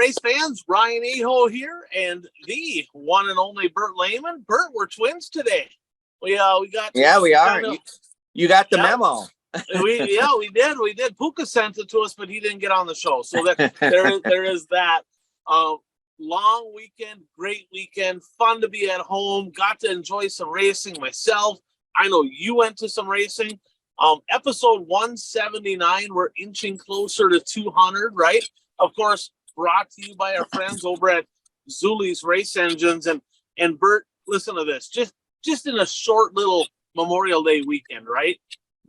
race fans, Ryan Aho here, and the one and only Bert Lehman. Bert, we're twins today. We got we are. You got the memo. we did. Puka sent it to us, but he didn't get on the show. So that there is that. Long weekend, great weekend, fun to be at home. Got to enjoy some racing myself. I know you went to some racing. Episode 179, we're inching closer to 200, right? Of course, brought to you by our friends over at Zeuli's Race Engines. And Bert, listen to this. Just in a short little Memorial Day weekend, right?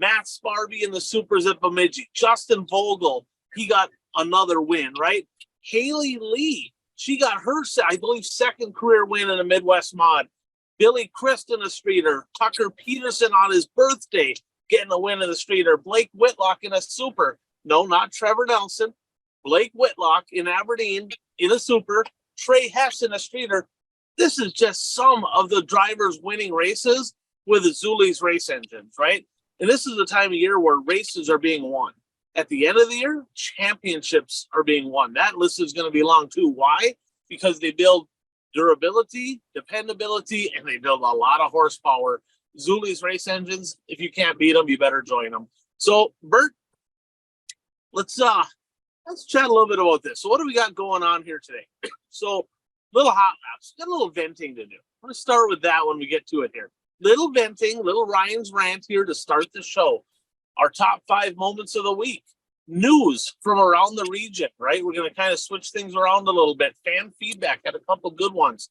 Matt Sparby in the Supers at Bemidji. Justin Vogel, he got another win, right? Haley Lee, she got her, I believe, second career win in a Midwest Mod. Billy Christ in the streeter. Tucker Peterson on his birthday getting a win in the streeter. Blake Whitlock in a super. No, not Trevor Nelson. Blake Whitlock in Aberdeen in a super. Trey Hess in a streeter. This is just some of the drivers winning races with the Zeuli's Race Engines, right? And this is the time of year where races are being won. At the end of the year, championships are being won. That list is going to be long too. Why? Because they build durability, dependability, and they build a lot of horsepower. Zeuli's Race Engines, if you can't beat them, you better join them. So, Bert, let's chat a little bit about this. So what do we got going on here today? So, little hot laps, got a little venting to do. I'm going to start with that when we get to it here. Little venting, little Ryan's rant here to start the show. Our top 5 moments of the week. News from around the region, right? We're going to kind of switch things around a little bit. Fan feedback, had a couple good ones.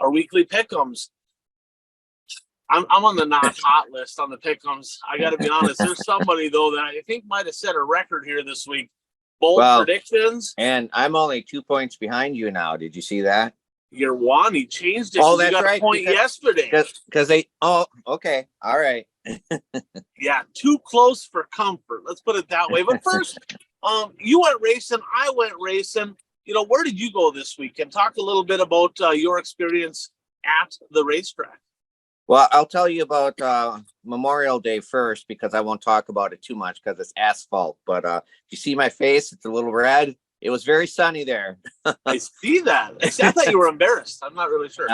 Our weekly pick'ems. I'm on the not hot list on the pick'ems. I got to be honest. There's somebody, though, that I think might have set a record here this week. Bold predictions. And I'm only 2 points behind you now. Did you see that? You're one. He changed it. Oh, that's got right. A point yesterday. Because they. Oh, okay. All right. Yeah, too close for comfort. Let's put it that way. But first, you went racing. I went racing. Where did you go this weekend? Talk a little bit about your experience at the racetrack. Well, I'll tell you about Memorial Day first because I won't talk about it too much because it's asphalt. But if you see my face, it's a little red. It was very sunny there. I see that. I thought you were embarrassed. I'm not really sure.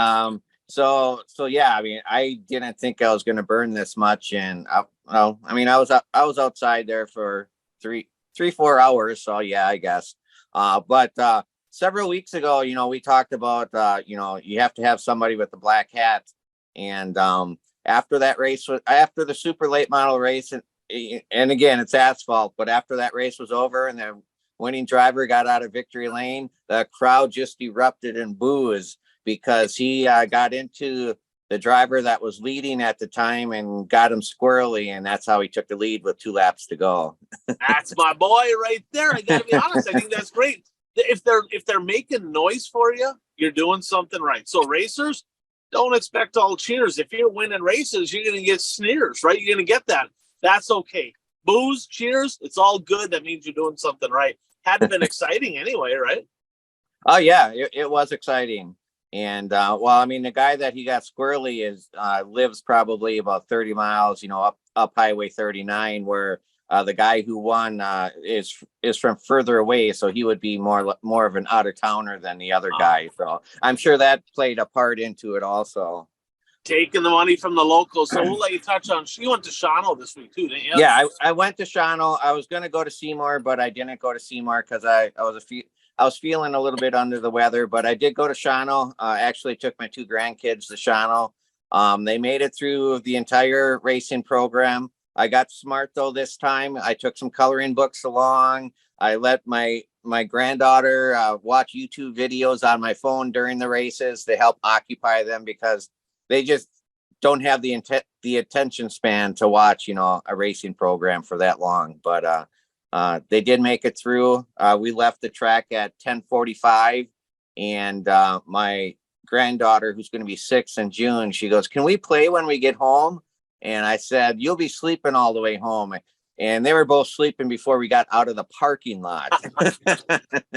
So yeah, I mean, I didn't think I was going to burn this much. And I was outside there for 3-4 hours. So yeah, I guess. But several weeks ago, we talked about, you have to have somebody with the black hat. And after that race, after the super late model race, and again, it's asphalt, but after that race was over and the winning driver got out of victory lane, the crowd just erupted in boos because he got into the driver that was leading at the time and got him squirrely, and that's how he took the lead with 2 laps to go. That's my boy right there. I gotta be honest. I think that's great. If they're making noise for you, you're doing something right. So racers, don't expect all cheers. If you're winning races, you're gonna get sneers, right? You're gonna get that. That's okay. Boos, cheers, it's all good. That means you're doing something right. Hadn't been exciting anyway, right? Oh yeah, it was exciting. And the guy that he got squirrely lives probably about 30 miles, up Highway 39, where the guy who won is from further away, so he would be more of an out of towner than the other guy. So I'm sure that played a part into it also. Taking the money from the locals. So we'll let you touch on. You went to Shawano this week too, didn't you? Yeah, I went to Shawano. I was going to go to Seymour, but I didn't go to Seymour because I was feeling a little bit under the weather. But I did go to Shawano. Actually took my 2 grandkids to Shawano. They made it through the entire racing program. I got smart though this time. I took some coloring books along. I let my granddaughter watch YouTube videos on my phone during the races to help occupy them because they just don't have the attention span to watch, a racing program for that long. But they did make it through. We left the track at 10:45, and my granddaughter, who's going to be 6 in June, she goes, "Can we play when we get home?" And I said, "You'll be sleeping all the way home." And they were both sleeping before we got out of the parking lot.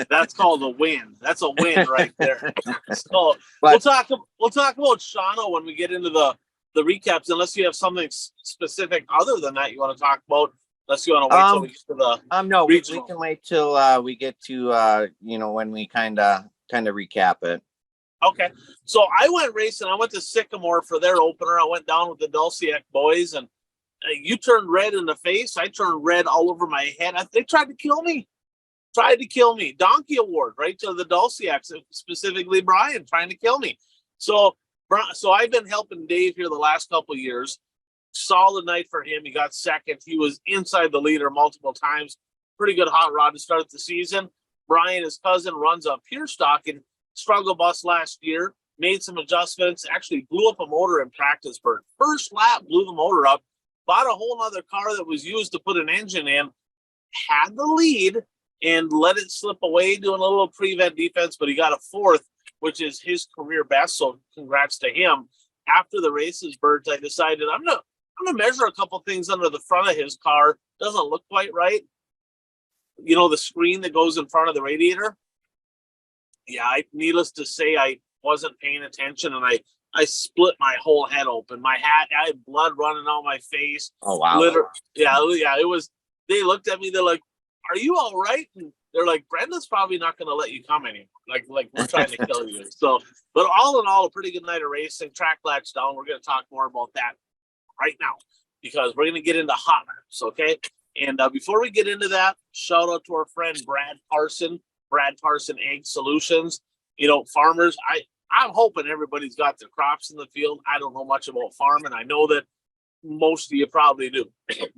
That's called a win. That's a win right there. So we'll talk about Shawano when we get into the recaps, unless you have something specific other than that you want to talk about. Unless you want to wait till we get to the No, we regional. can wait till we get to when we kind of recap it. Okay. So I went racing. I went to Sycamore for their opener. I went down with the Dulciac boys, and you turned red in the face. I turned red all over my head. They tried to kill me. Donkey award, right, to the Dulciacs, specifically Brian, trying to kill me. So I've been helping Dave here the last couple of years. Solid night for him. He got second. He was inside the leader multiple times. Pretty good hot rod to start the season. Brian, his cousin, runs a pure stock and struggle bus last year. Made some adjustments. Actually blew up a motor in practice. First lap, blew the motor up. Bought a whole other car that was used to put an engine in. Had the lead and let it slip away, doing a little prevent defense, but he got a fourth, which is his career best. So congrats to him. After the races, Bert, I decided I'm gonna measure a couple things under the front of his car. Doesn't look quite right. You know, the screen that goes in front of the radiator. Yeah, needless to say, I wasn't paying attention, and I split my whole head open. My hat, I had blood running out my face. Oh wow! Yeah, it was. They looked at me. They're like, "Are you all right?" And they're like, "Brenda's probably not going to let you come anymore. Like we're trying to kill you." So, but all in all, a pretty good night of racing. Track latch down. We're going to talk more about that right now because we're going to get into hot laps, okay? And before we get into that, shout out to our friend Brad Parson Egg Solutions. You know, farmers, I'm hoping everybody's got their crops in the field. I don't know much about farming. I know that most of you probably do,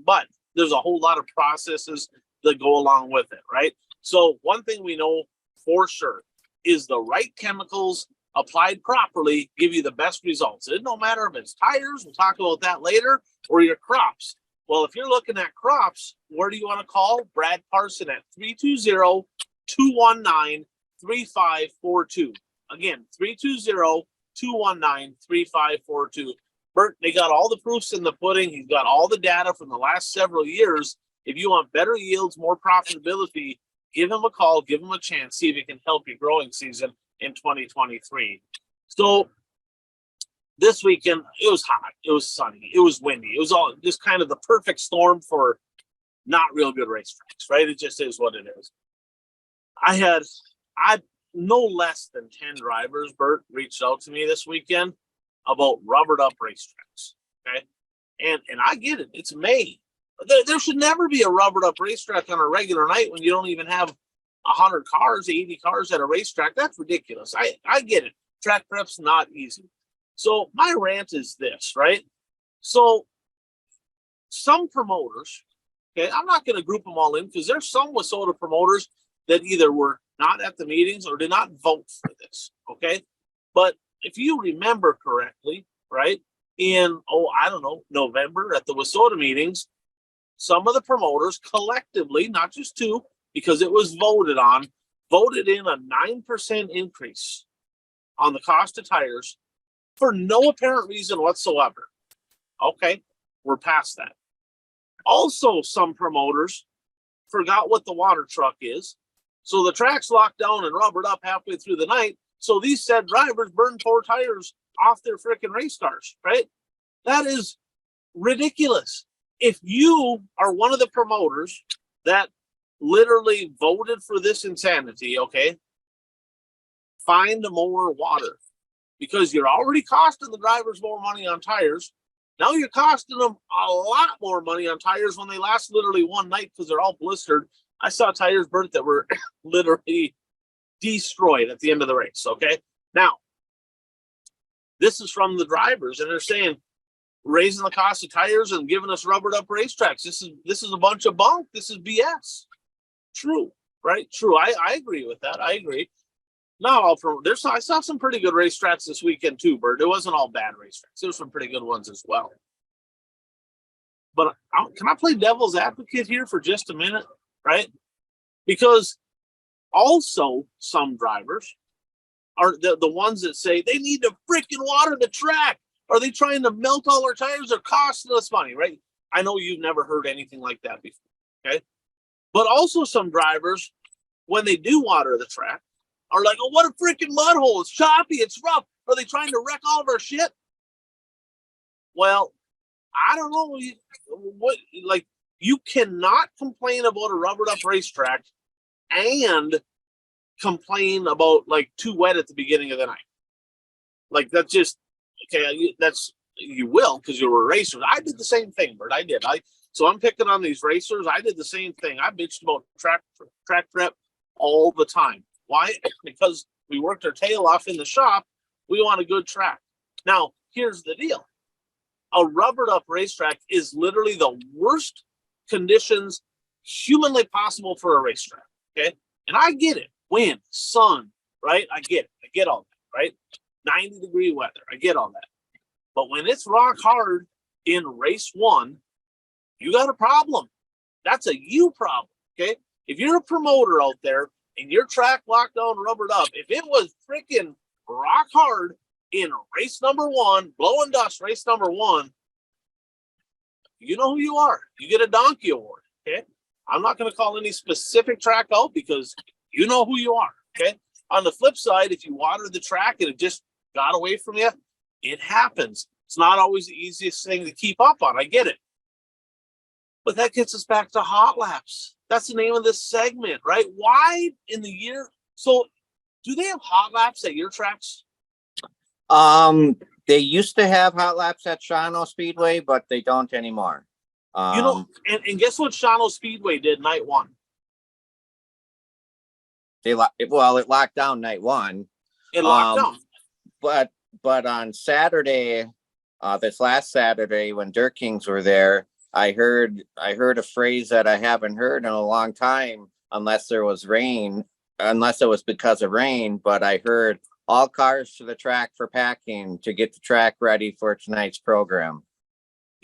but there's a whole lot of processes that go along with it, right? So one thing we know for sure is the right chemicals applied properly give you the best results. It don't matter if it's tires, we'll talk about that later, or your crops. Well, if you're looking at crops, where do you want to call? Brad Parson at 320-219-3542. Again, 320-219-3542. Bert, they got all the proofs in the pudding. He's got all the data from the last several years. If you want better yields, more profitability, give him a call, give him a chance, see if he can help your growing season in 2023. So this weekend, it was hot, it was sunny, it was windy. It was all just kind of the perfect storm for not real good racetracks, right? It just is what it is. I had no less than 10 drivers, Bert, reached out to me this weekend about rubbered up racetracks, okay? And I get it, it's May. There should never be a rubbered up racetrack on a regular night when you don't even have 100 cars, 80 cars at a racetrack. That's ridiculous. I get it. Track prep's not easy. So my rant is this, right? So some promoters, okay, I'm not going to group them all in because there's some WISSOTA promoters that either were not at the meetings or did not vote for this, okay? But if you remember correctly, right, in, November at the WISSOTA meetings, some of the promoters collectively, not just two, because it was voted in a 9% increase on the cost of tires for no apparent reason whatsoever. Okay, we're past that. Also, some promoters forgot what the water truck is. So the track's locked down and rubbered up halfway through the night. So these said drivers burned 4 tires off their freaking race cars, right? That is ridiculous. If you are one of the promoters that literally voted for this insanity, okay, find more water because you're already costing the drivers more money on tires. Now you're costing them a lot more money on tires when they last literally one night because they're all blistered. I saw tires burnt that were literally destroyed at the end of the race, okay? Now, this is from the drivers, and they're saying, raising the cost of tires and giving us rubbered up racetracks. This is a bunch of bunk. This is BS. True, right? True. I agree with that. I agree. Not all I saw some pretty good racetracks this weekend too, Bert. It wasn't all bad racetracks. There were some pretty good ones as well. But can I play devil's advocate here for just a minute, right? Because also some drivers are the ones that say they need to freaking water the track. Are they trying to melt all our tires? They're costing us money, right? I know you've never heard anything like that before, okay? But also some drivers, when they do water the track, are like, oh, what a freaking mud hole. It's choppy. It's rough. Are they trying to wreck all of our shit? Well, I don't know. You cannot complain about a rubbered up racetrack and complain about like too wet at the beginning of the night. Like that's just okay. That's you will because you were racers. I did the same thing, Bert. I did. So I'm picking on these racers. I did the same thing. I bitched about track prep all the time. Why? Because we worked our tail off in the shop. We want a good track. Now, here's the deal. A rubbered up racetrack is literally the worst conditions humanly possible for a racetrack. Okay. And I get it. Wind, sun, right? I get it. I get all that, right? 90-degree weather. I get all that. But when it's rock hard in race one, you got a problem. That's a you problem. Okay. If you're a promoter out there and your track locked down, rubbered up, if it was freaking rock hard in race number one, blowing dust, race number one, you know who you are. You get a donkey award. Okay. I'm not going to call any specific track out because you know who you are. Okay. On the flip side, if you water the track and it just got away from you, it happens. It's not always the easiest thing to keep up on. I get it. But that gets us back to hot laps. That's the name of this segment, right? Why in the year? So do they have hot laps at your tracks? They used to have hot laps at Shawano Speedway, but they don't anymore. And guess what Shawano Speedway did night one? It locked down night one. It locked down. But on Saturday, this last Saturday when Dirt Kings were there, I heard a phrase that I haven't heard in a long time, unless it was because of rain, but I heard all cars to the track for packing to get the track ready for tonight's program.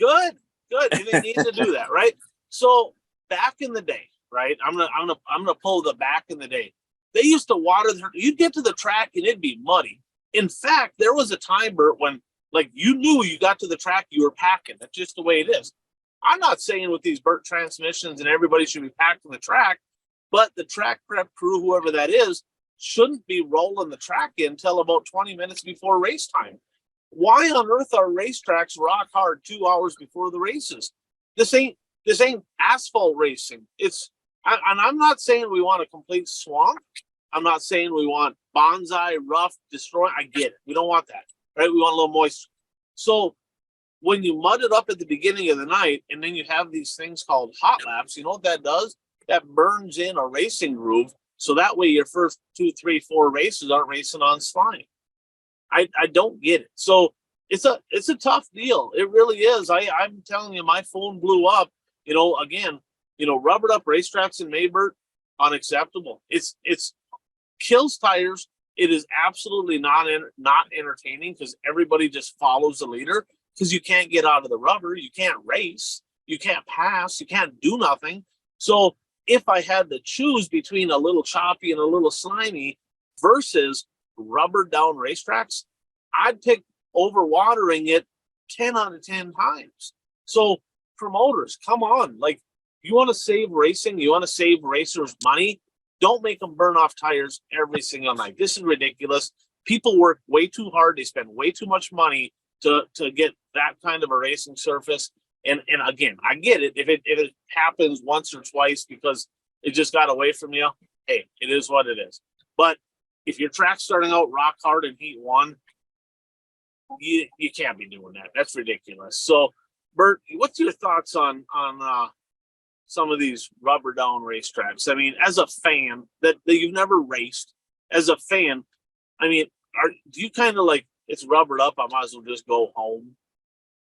Good. And they need to do that, right? So back in the day, right? I'm gonna pull the back in the day. They used to water. You'd get to the track and it'd be muddy. In fact, there was a time, Bert, when like you knew you got to the track, you were packing. That's just the way it is. I'm not saying with these Bert transmissions and everybody should be packed on the track, but the track prep crew, whoever that is, shouldn't be rolling the track in until about 20 minutes before race time. Why on earth are racetracks rock hard 2 hours before the races? This ain't asphalt racing. And I'm not saying we want a complete swamp. I'm not saying we want bonsai, rough, destroy. I get it. We don't want that, right? We want a little moisture. So when you mud it up at the beginning of the night and then you have these things called hot laps, you know what that does? That burns in a racing groove. So that way your first 2, 3, 4 races aren't racing on slime. I don't get it. So it's a tough deal. It really is. I'm telling you, my phone blew up. Again, rubbered up racetracks in Maybert, unacceptable. It's kills tires. It is absolutely not entertaining because everybody just follows the leader because you can't get out of the rubber. You can't race. You can't pass. You can't do nothing. So if I had to choose between a little choppy and a little slimy versus rubber down racetracks, I'd pick overwatering it 10 out of 10 times. So promoters, come on. Like, you want to save racing, you want to save racers money, don't make them burn off tires every single night. This is ridiculous. People work way too hard. They spend way too much money to get that kind of a racing surface. And again, I get it. If it happens once or twice because it just got away from you, hey, it is what it is. But if your track's starting out rock hard in heat one, you can't be doing that. That's ridiculous. So, Bert, what's your thoughts on some of these rubber down racetracks? I mean, as a fan that you've never raced, as a fan, I mean, do you kind of like, it's rubbered up, I might as well just go home?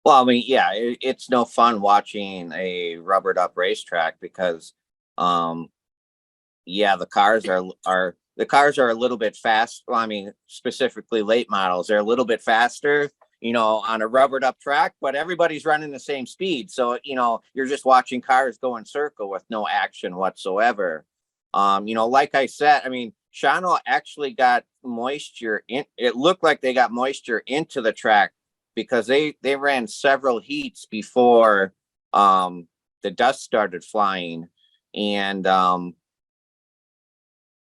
Well, I mean, yeah, it's no fun watching a rubbered up racetrack because, the cars are a little bit fast. Well, I mean, specifically late models, they're a little bit faster, on a rubbered up track, but everybody's running the same speed. So, you're just watching cars go in circle with no action whatsoever. Like I said, I mean, Shawano actually got moisture in. It looked like they got moisture into the track because they ran several heats before the dust started flying, and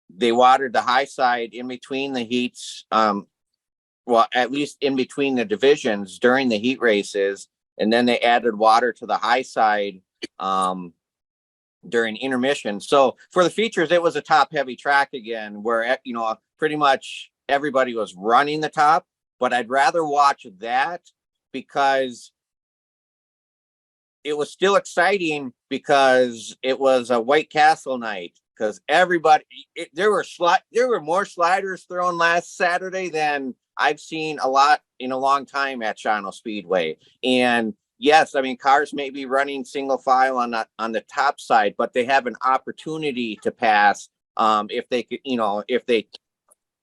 they watered the high side in between the heats, at least in between the divisions during the heat races, and then they added water to the high side during intermission. So for the features, it was a top heavy track again, where, you know, pretty much everybody was running the top, but I'd rather watch that because it was still exciting because it was a White Castle night. Because everybody, there were more sliders thrown last Saturday than I've seen a lot in a long time at Shawano Speedway. And yes, I mean, cars may be running single file on the top side, but they have an opportunity to pass if they could, you know, if they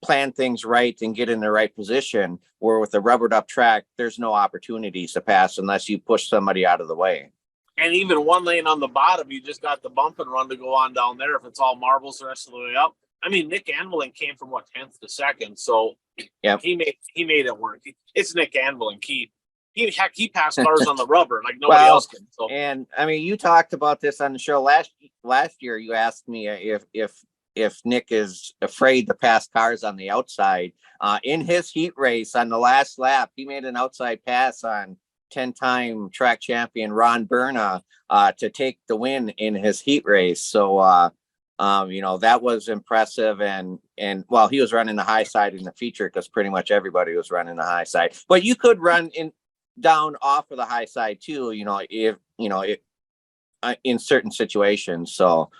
plan things right and get in the right position. Where with a rubbered up track, there's no opportunities to pass unless you push somebody out of the way. And even one lane on the bottom, you just got the bump and run to go on down there if it's all marbles the rest of the way up. I mean, Nick Anvelin came from 10th to 2nd, so yeah, he made it work. It's Nick Anvelin. He passed cars on the rubber like nobody else can. So. And I mean, you talked about this on the show last year. You asked me if Nick is afraid to pass cars on the outside. In his heat race on the last lap, he made an outside pass on 10-time track champion Ron Berna to take the win in his heat race. So you know, that was impressive. And well, he was running the high side in the feature because pretty much everybody was running the high side. But you could run down off of the high side too, you know, if you know it in certain situations. So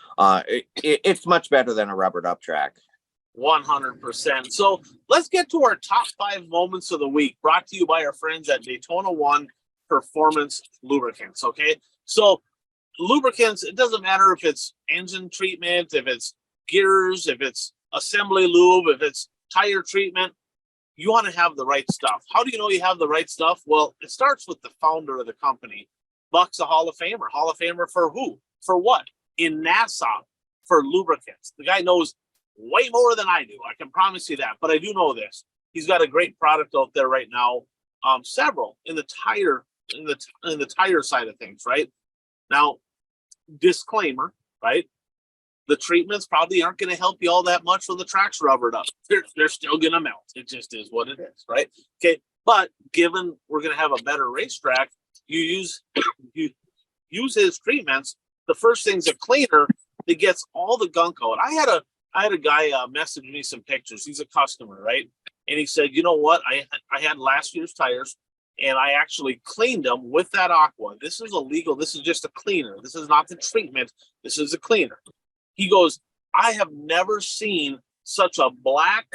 it's much better than a rubbered up track. 100%. So let's get to our top 5 moments of the week, brought to you by our friends at Daytona 1 Performance Lubricants. Okay, so lubricants, it doesn't matter if it's engine treatment, if it's gears, if it's assembly lube, if it's tire treatment, you want to have the right stuff. How do you know you have the right stuff? Well, it starts with the founder of the company. Buck's a Hall of Famer. Hall of Famer for who? For what? In NASA, for lubricants. The guy knows way more than I do. I can promise you that. But I do know this. He's got a great product out there right now. Several in the tire side of things, right? Now, disclaimer, right? The treatments probably aren't going to help you all that much when the track's rubbered up. They're still going to melt. It just is what it is, right? Okay, but given we're going to have a better racetrack, you use his treatments. The first thing's a cleaner that gets all the gunk out. I had a guy message me some pictures. He's a customer, right? And he said, you know what? I had last year's tires, and I actually cleaned them with that aqua. This is illegal. This is just a cleaner. This is not the treatment. This is a cleaner. He goes, I have never seen such a black,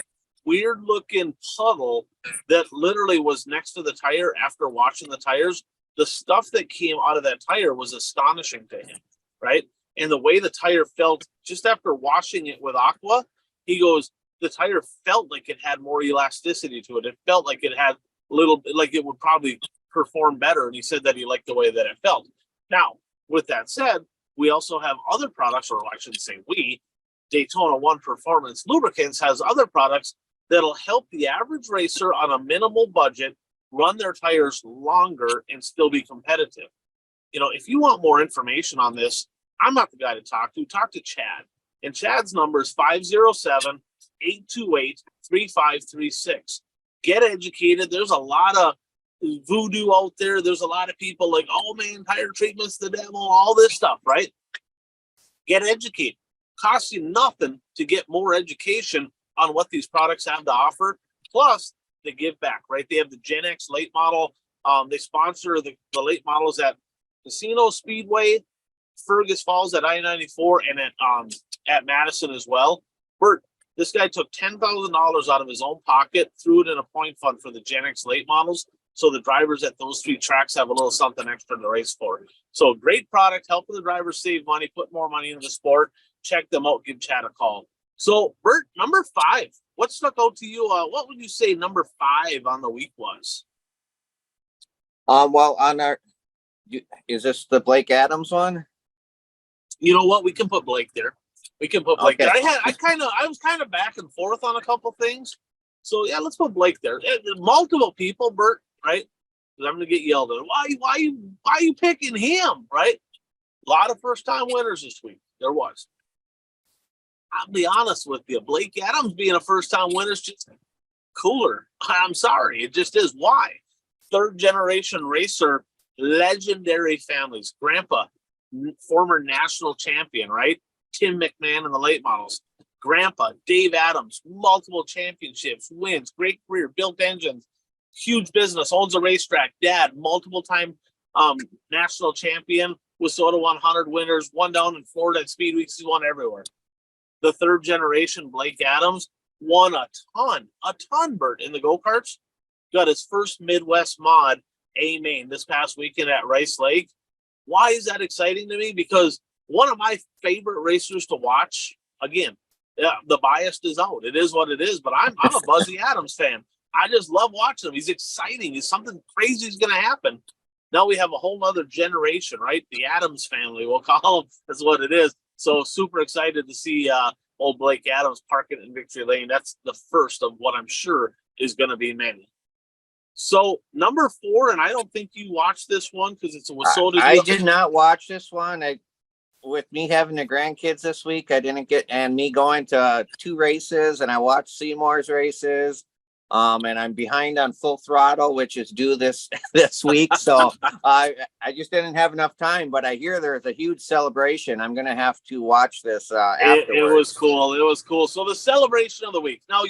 weird-looking puddle that literally was next to the tire after washing the tires. The stuff that came out of that tire was astonishing to him, right? And the way the tire felt just after washing it with aqua, he goes, the tire felt like it had more elasticity to it. It felt like it had a little bit, like it would probably perform better. And he said that he liked the way that it felt. Now, with that said, we also have other products, or I shouldn't say we, Daytona 1 Performance Lubricants has other products that'll help the average racer on a minimal budget run their tires longer and still be competitive. You know, if you want more information on this, I'm not the guy to talk to. Talk to Chad. And Chad's number is 507-828-3536. Get educated. There's a lot of voodoo out there. There's a lot of people like, oh man, tire treatment's the devil, all this stuff, right? Get educated. Costs you nothing to get more education on what these products have to offer. Plus, they give back, right? They have the Gen X late model. They sponsor the late models at Casino Speedway, Fergus Falls at I-94, and at Madison as well. Bert, this guy took $10,000 out of his own pocket, threw it in a point fund for the Gen X late models, so the drivers at those 3 tracks have a little something extra to race for. So great product, helping the drivers save money, put more money into the sport. Check them out, give Chad a call. So Bert, number 5, what stuck out to you? What would you say number 5 on the week was? Well, is this the Blake Adams one? You know what? We can put Blake there. We can put Blake Okay. there. I was kind of back and forth on a couple things. So yeah, let's put Blake there. Multiple people, Bert, right? Because I'm gonna get yelled at. Why you picking him, right? A lot of first time winners this week. There was. I'll be honest with you, Blake Adams being a first time winner is just cooler. I'm sorry, it just is. Why? 3rd generation racer, legendary families. Grandpa former national champion, right? Tim McMahon in the late models. Grandpa, Dave Adams, multiple championships, wins, great career, built engines, huge business, owns a racetrack. Dad, multiple time national champion, WISSOTA 100 winners, won down in Florida at Speed Weeks. He's won everywhere. The third generation, Blake Adams, won a ton, Bert, in the go-karts. Got his first Midwest mod A-Main this past weekend at Rice Lake. Why is that exciting to me? Because one of my favorite racers to watch, again, the bias is out. It is what it is, but I'm a Buzzy Adams fan. I just love watching him. He's exciting. He's something crazy is going to happen. Now we have a whole other generation, right? The Adams family, we'll call them. That's what it is. So super excited to see old Blake Adams parking in Victory Lane. That's the first of what I'm sure is going to be many. So number 4, and I don't think you watched this one because it's a WISSOTA. I did not watch this one. With me having the grandkids this week, I didn't get, and me going to 2 races, and I watched Seymour's races. And I'm behind on Full Throttle, which is due this week. So I just didn't have enough time, but I hear there's a huge celebration. I'm going to have to watch this afterwards. It was cool. It was cool. So the celebration of the week. Now,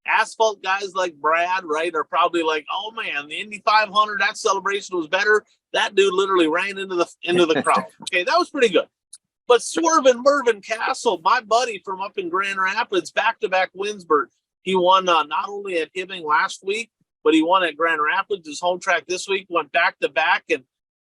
asphalt guys like Brad, right, are probably like, oh man, the Indy 500, that celebration was better. That dude literally ran into the crowd. Okay, that was pretty good. But Swervin' Mervyn Castle, my buddy from up in Grand Rapids, back-to-back wins, Bert. He won not only at Hibbing last week, but he won at Grand Rapids, his home track this week, went back-to-back, and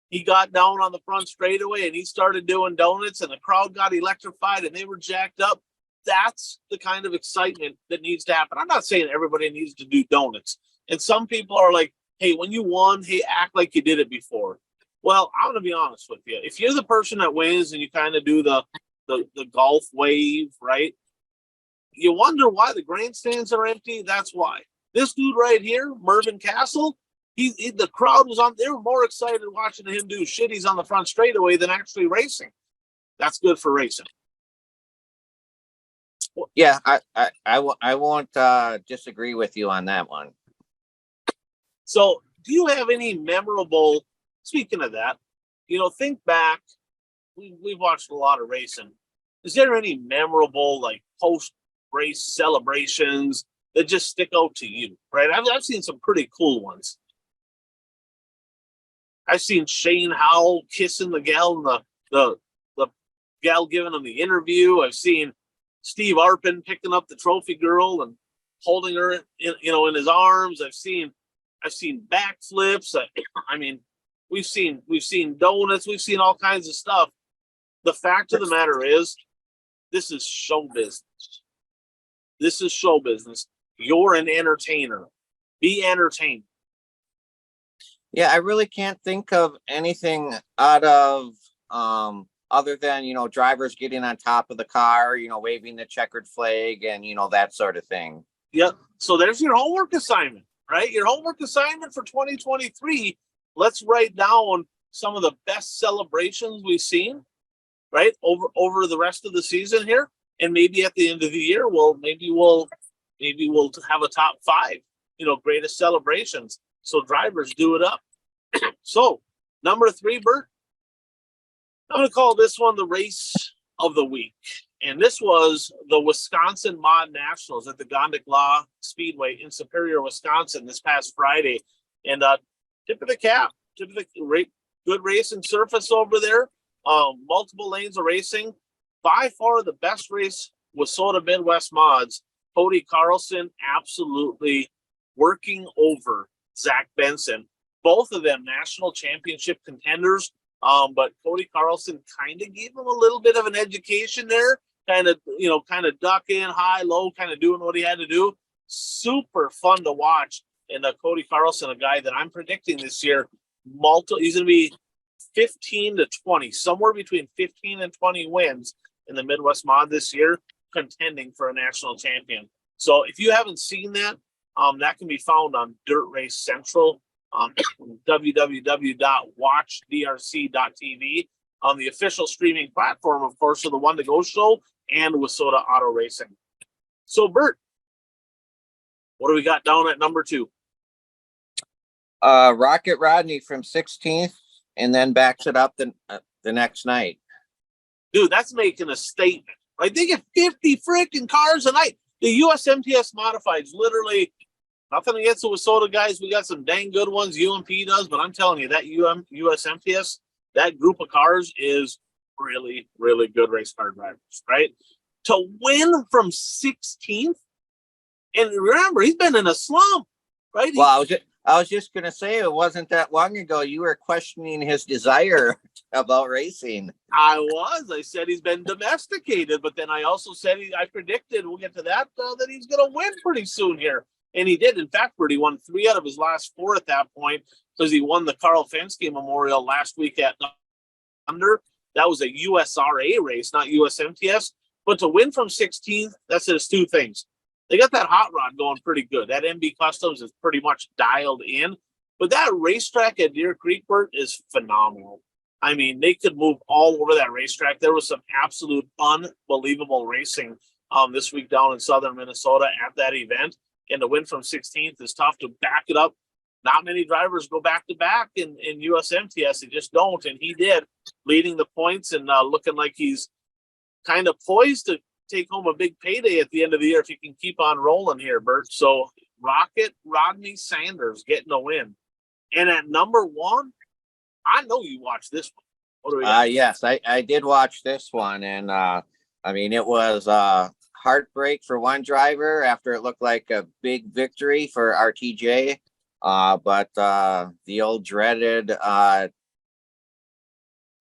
he got down on the front straightaway, and he started doing donuts, and the crowd got electrified, and they were jacked up. That's the kind of excitement that needs to happen. I'm not saying everybody needs to do donuts. And some people are like, hey, when you won, hey, act like you did it before. Well, I'm going to be honest with you. If you're the person that wins and you kind of do the golf wave, right? You wonder why the grandstands are empty. That's why. This dude right here, Mervyn Castle, the crowd was on. They were more excited watching him do shitties on the front straightaway than actually racing. That's good for racing. Yeah, I won't disagree with you on that one. So, do you have any memorable? Speaking of that, think back. We've watched a lot of racing. Is there any memorable like post-race celebrations that just stick out to you? Right, I've seen some pretty cool ones. I've seen Shane Howell kissing the gal and the gal giving him the interview. I've seen Steve Arpin picking up the trophy girl and holding her in his arms. I've seen backflips. I mean, we've seen donuts. We've seen all kinds of stuff. The fact of the matter is, this is show business. This is show business. You're an entertainer. Be entertained. Yeah, I really can't think of anything out of other than, drivers getting on top of the car, waving the checkered flag and, that sort of thing. Yep. So there's your homework assignment, right? Your homework assignment for 2023. Let's write down some of the best celebrations we've seen, right? Over the rest of the season here. And maybe at the end of the year, we'll have a top 5, greatest celebrations. So drivers do it up. So number 3, Bert, I'm going to call this one the race of the week. And this was the Wisconsin Mod Nationals at the Gondik Law Speedway in Superior, Wisconsin this past Friday. And tip of the cap, good racing surface over there. Multiple lanes of racing. By far the best race WISSOTA Midwest Mods. Cody Carlson absolutely working over Zach Benson. Both of them national championship contenders. But Cody Carlson kind of gave him a little bit of an education there. Kind of ducking high, low, kind of doing what he had to do. Super fun to watch. And Cody Carlson, a guy that I'm predicting this year, he's going to be 15 to 20, somewhere between 15 and 20 wins in the Midwest Mod this year, contending for a national champion. So if you haven't seen that, that can be found on Dirt Race Central, www.watchdrc.tv, on the official streaming platform, of course, of the One to Go Show and WISSOTA Auto Racing. So, Bert, what do we got down at number 2? Rocket Rodney from 16th, and then backs it up the next night. dude, that's making a statement. Right? They get 50 freaking cars a night. The USMTS modifieds, literally, nothing against the WISSOTA guys. We got some dang good ones. UMP does, but I'm telling you, that USMTS, that group of cars is really, really good race car drivers, right? To win from 16th, and remember, he's been in a slump, right? Well, I was just gonna say, it wasn't that long ago you were questioning his desire about racing. I said he's been domesticated, but then I also said I predicted, we'll get to that, that he's going to win pretty soon here. And he did. In fact, Bert, he won 3 out of his last 4 at that point, because he won the Carl Fenske Memorial last week at Thunder. That was a USRA race, not USMTS. But to win from 16th, that says 2 things. They got that hot rod going pretty good. That MB Customs is pretty much dialed in. But that racetrack at Deer Creek, Bert, is phenomenal. I mean, they could move all over that racetrack. There was some absolute unbelievable racing this week down in southern Minnesota at that event. And to win from 16th is tough. To back it up, not many drivers go back-to-back in USMTS. They just don't. And he did, leading the points and looking like he's kind of poised to take home a big payday at the end of the year if he can keep on rolling here, Bert. So Rocket Rodney Sanders getting a win. And at number 1, I know you watched this one. What do we got? Yes, I did watch this one. And I mean, it was heartbreak for one driver after it looked like a big victory for RTJ. But the old dreaded,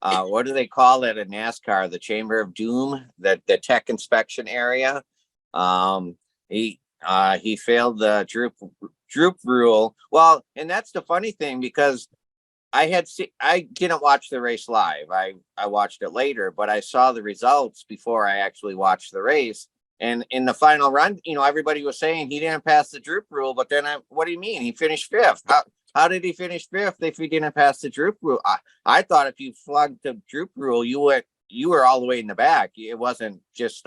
what do they call it in NASCAR? The Chamber of Doom, the tech inspection area. He failed the droop rule. Well, and that's the funny thing, because I didn't watch the race live. I watched it later, but I saw the results before I actually watched the race. And in the final run, everybody was saying he didn't pass the droop rule. But then, what do you mean? He finished 5th. How did he finish 5th if he didn't pass the droop rule? I thought if you flugged the droop rule, you were all the way in the back. It wasn't just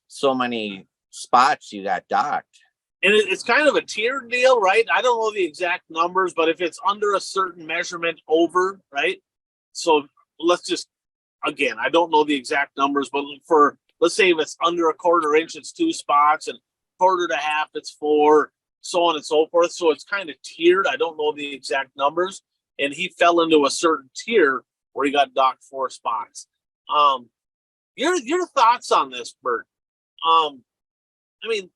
so many spots you got docked. And it's kind of a tiered deal, right? I don't know the exact numbers, but if it's under a certain measurement over, right? So let's just, again, I don't know the exact numbers, but let's say if it's under a 1/4 inch, it's 2 spots, and 1/4 it's 4, so on and so forth. So it's kind of tiered. I don't know the exact numbers. And he fell into a certain tier where he got docked 4 spots. Your thoughts on this, Bert? I mean,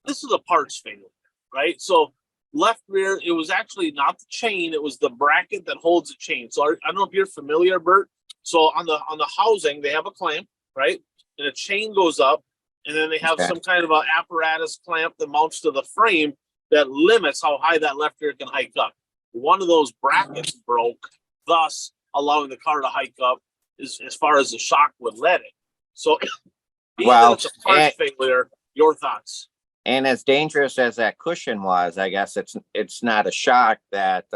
this is a parts failure, right? So left rear, it was actually not the chain, it was the bracket that holds the chain. So I don't know if you're familiar, Bert. So on the housing, they have a clamp, right? And a chain goes up, and then they have some kind of an apparatus clamp that mounts to the frame that limits how high that left rear can hike up. One of those brackets broke, thus allowing the car to hike up as far as the shock would let it. So it's a parts failure. Your thoughts? And as dangerous as that cushion was, I guess it's not a shock that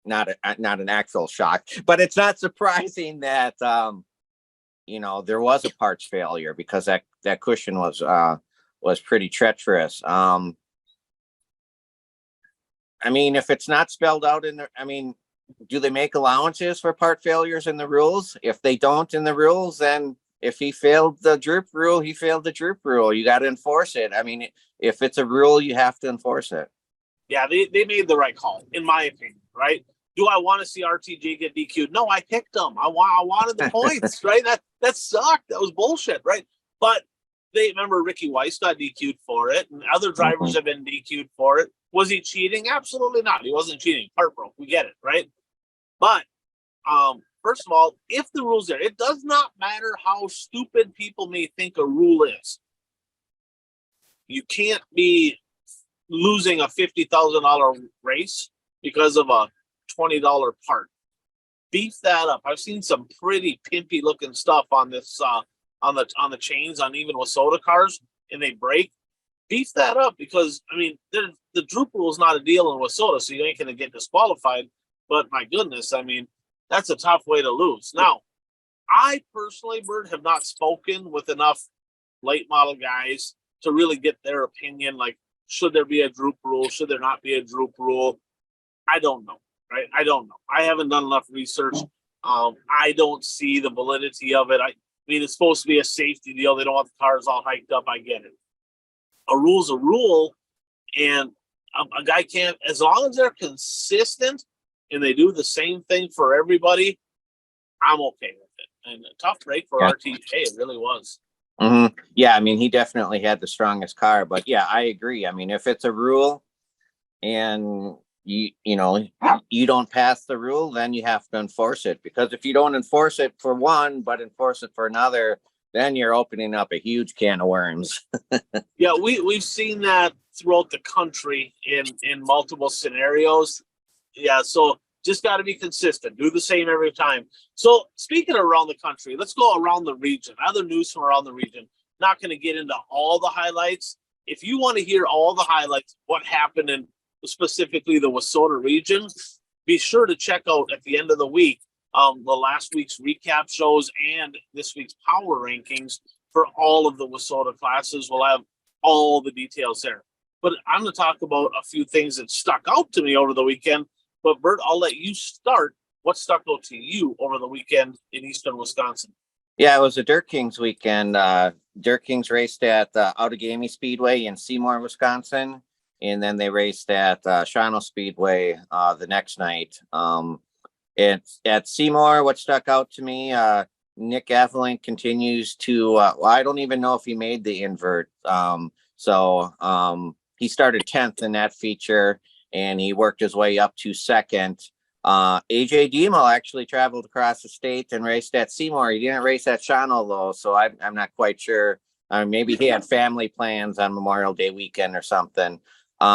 not an actual shock, but it's not surprising that there was a parts failure, because that cushion was pretty treacherous. I mean, if it's not spelled out do they make allowances for part failures in the rules? If they don't in the rules, then if he failed the droop rule, he failed the droop rule. You got to enforce it. I mean, if it's a rule, you have to enforce it. Yeah, they made the right call, in my opinion, right? Do I want to see RTJ get DQ'd? No, I picked them. I wanted the points, right? That sucked. That was bullshit, right? But they remember Ricky Weiss got DQ'd for it, and other drivers have been DQ'd for it. Was he cheating? Absolutely not. He wasn't cheating. Part broke. We get it, right? But first of all, if the rule's there, it does not matter how stupid people may think a rule is. You can't be losing a $50,000 race because of a $20 part. Beef that up. I've seen some pretty pimpy looking stuff on this on the chains on even WISSOTA cars, and they break. Beef that up, because the droop rule is not a deal in WISSOTA, so you ain't gonna get disqualified. But my goodness, that's a tough way to lose. Now, I personally, Bert, have not spoken with enough late model guys to really get their opinion. Like, should there be a droop rule? Should there not be a droop rule? I don't know, right? I don't know. I haven't done enough research. I don't see the validity of it. I mean, it's supposed to be a safety deal. They don't want the cars all hiked up. I get it. A rule's a rule, and a guy can't, as long as they're consistent and they do the same thing for everybody, I'm okay with it. And a tough break for RTJ, it really was. Mm-hmm. Yeah, I mean, he definitely had the strongest car, but yeah, I agree. I mean, if it's a rule and you know, you don't pass the rule, then you have to enforce it, because if you don't enforce it for one but enforce it for another, then you're opening up a huge can of worms. Yeah, we've seen that throughout the country in multiple scenarios. Yeah, so just got to be consistent. Do the same every time. So speaking of around the country, let's go around the region. Other news from around the region. Not going to get into all the highlights. If you want to hear all the highlights, what happened in specifically the Wissota region, be sure to check out at the end of the week the last week's recap shows and this week's power rankings for all of the Wissota classes. We'll have all the details there. But I'm going to talk about a few things that stuck out to me over the weekend. But Bert, I'll let you start. What stuck out to you over the weekend in eastern Wisconsin? Yeah, it was a Dirt Kings weekend. Dirt Kings raced at Outagamie Speedway in Seymour, Wisconsin, and then they raced at Shawano Speedway the next night. At Seymour, what stuck out to me, Nick Athelink continues to, well, I don't even know if he made the invert. He started 10th in that feature, and he worked his way up to second. AJ Demo actually traveled across the state and raced at Seymour. He didn't race at Shawano though, so I'm not quite sure. Maybe he had family plans on Memorial Day weekend or something. He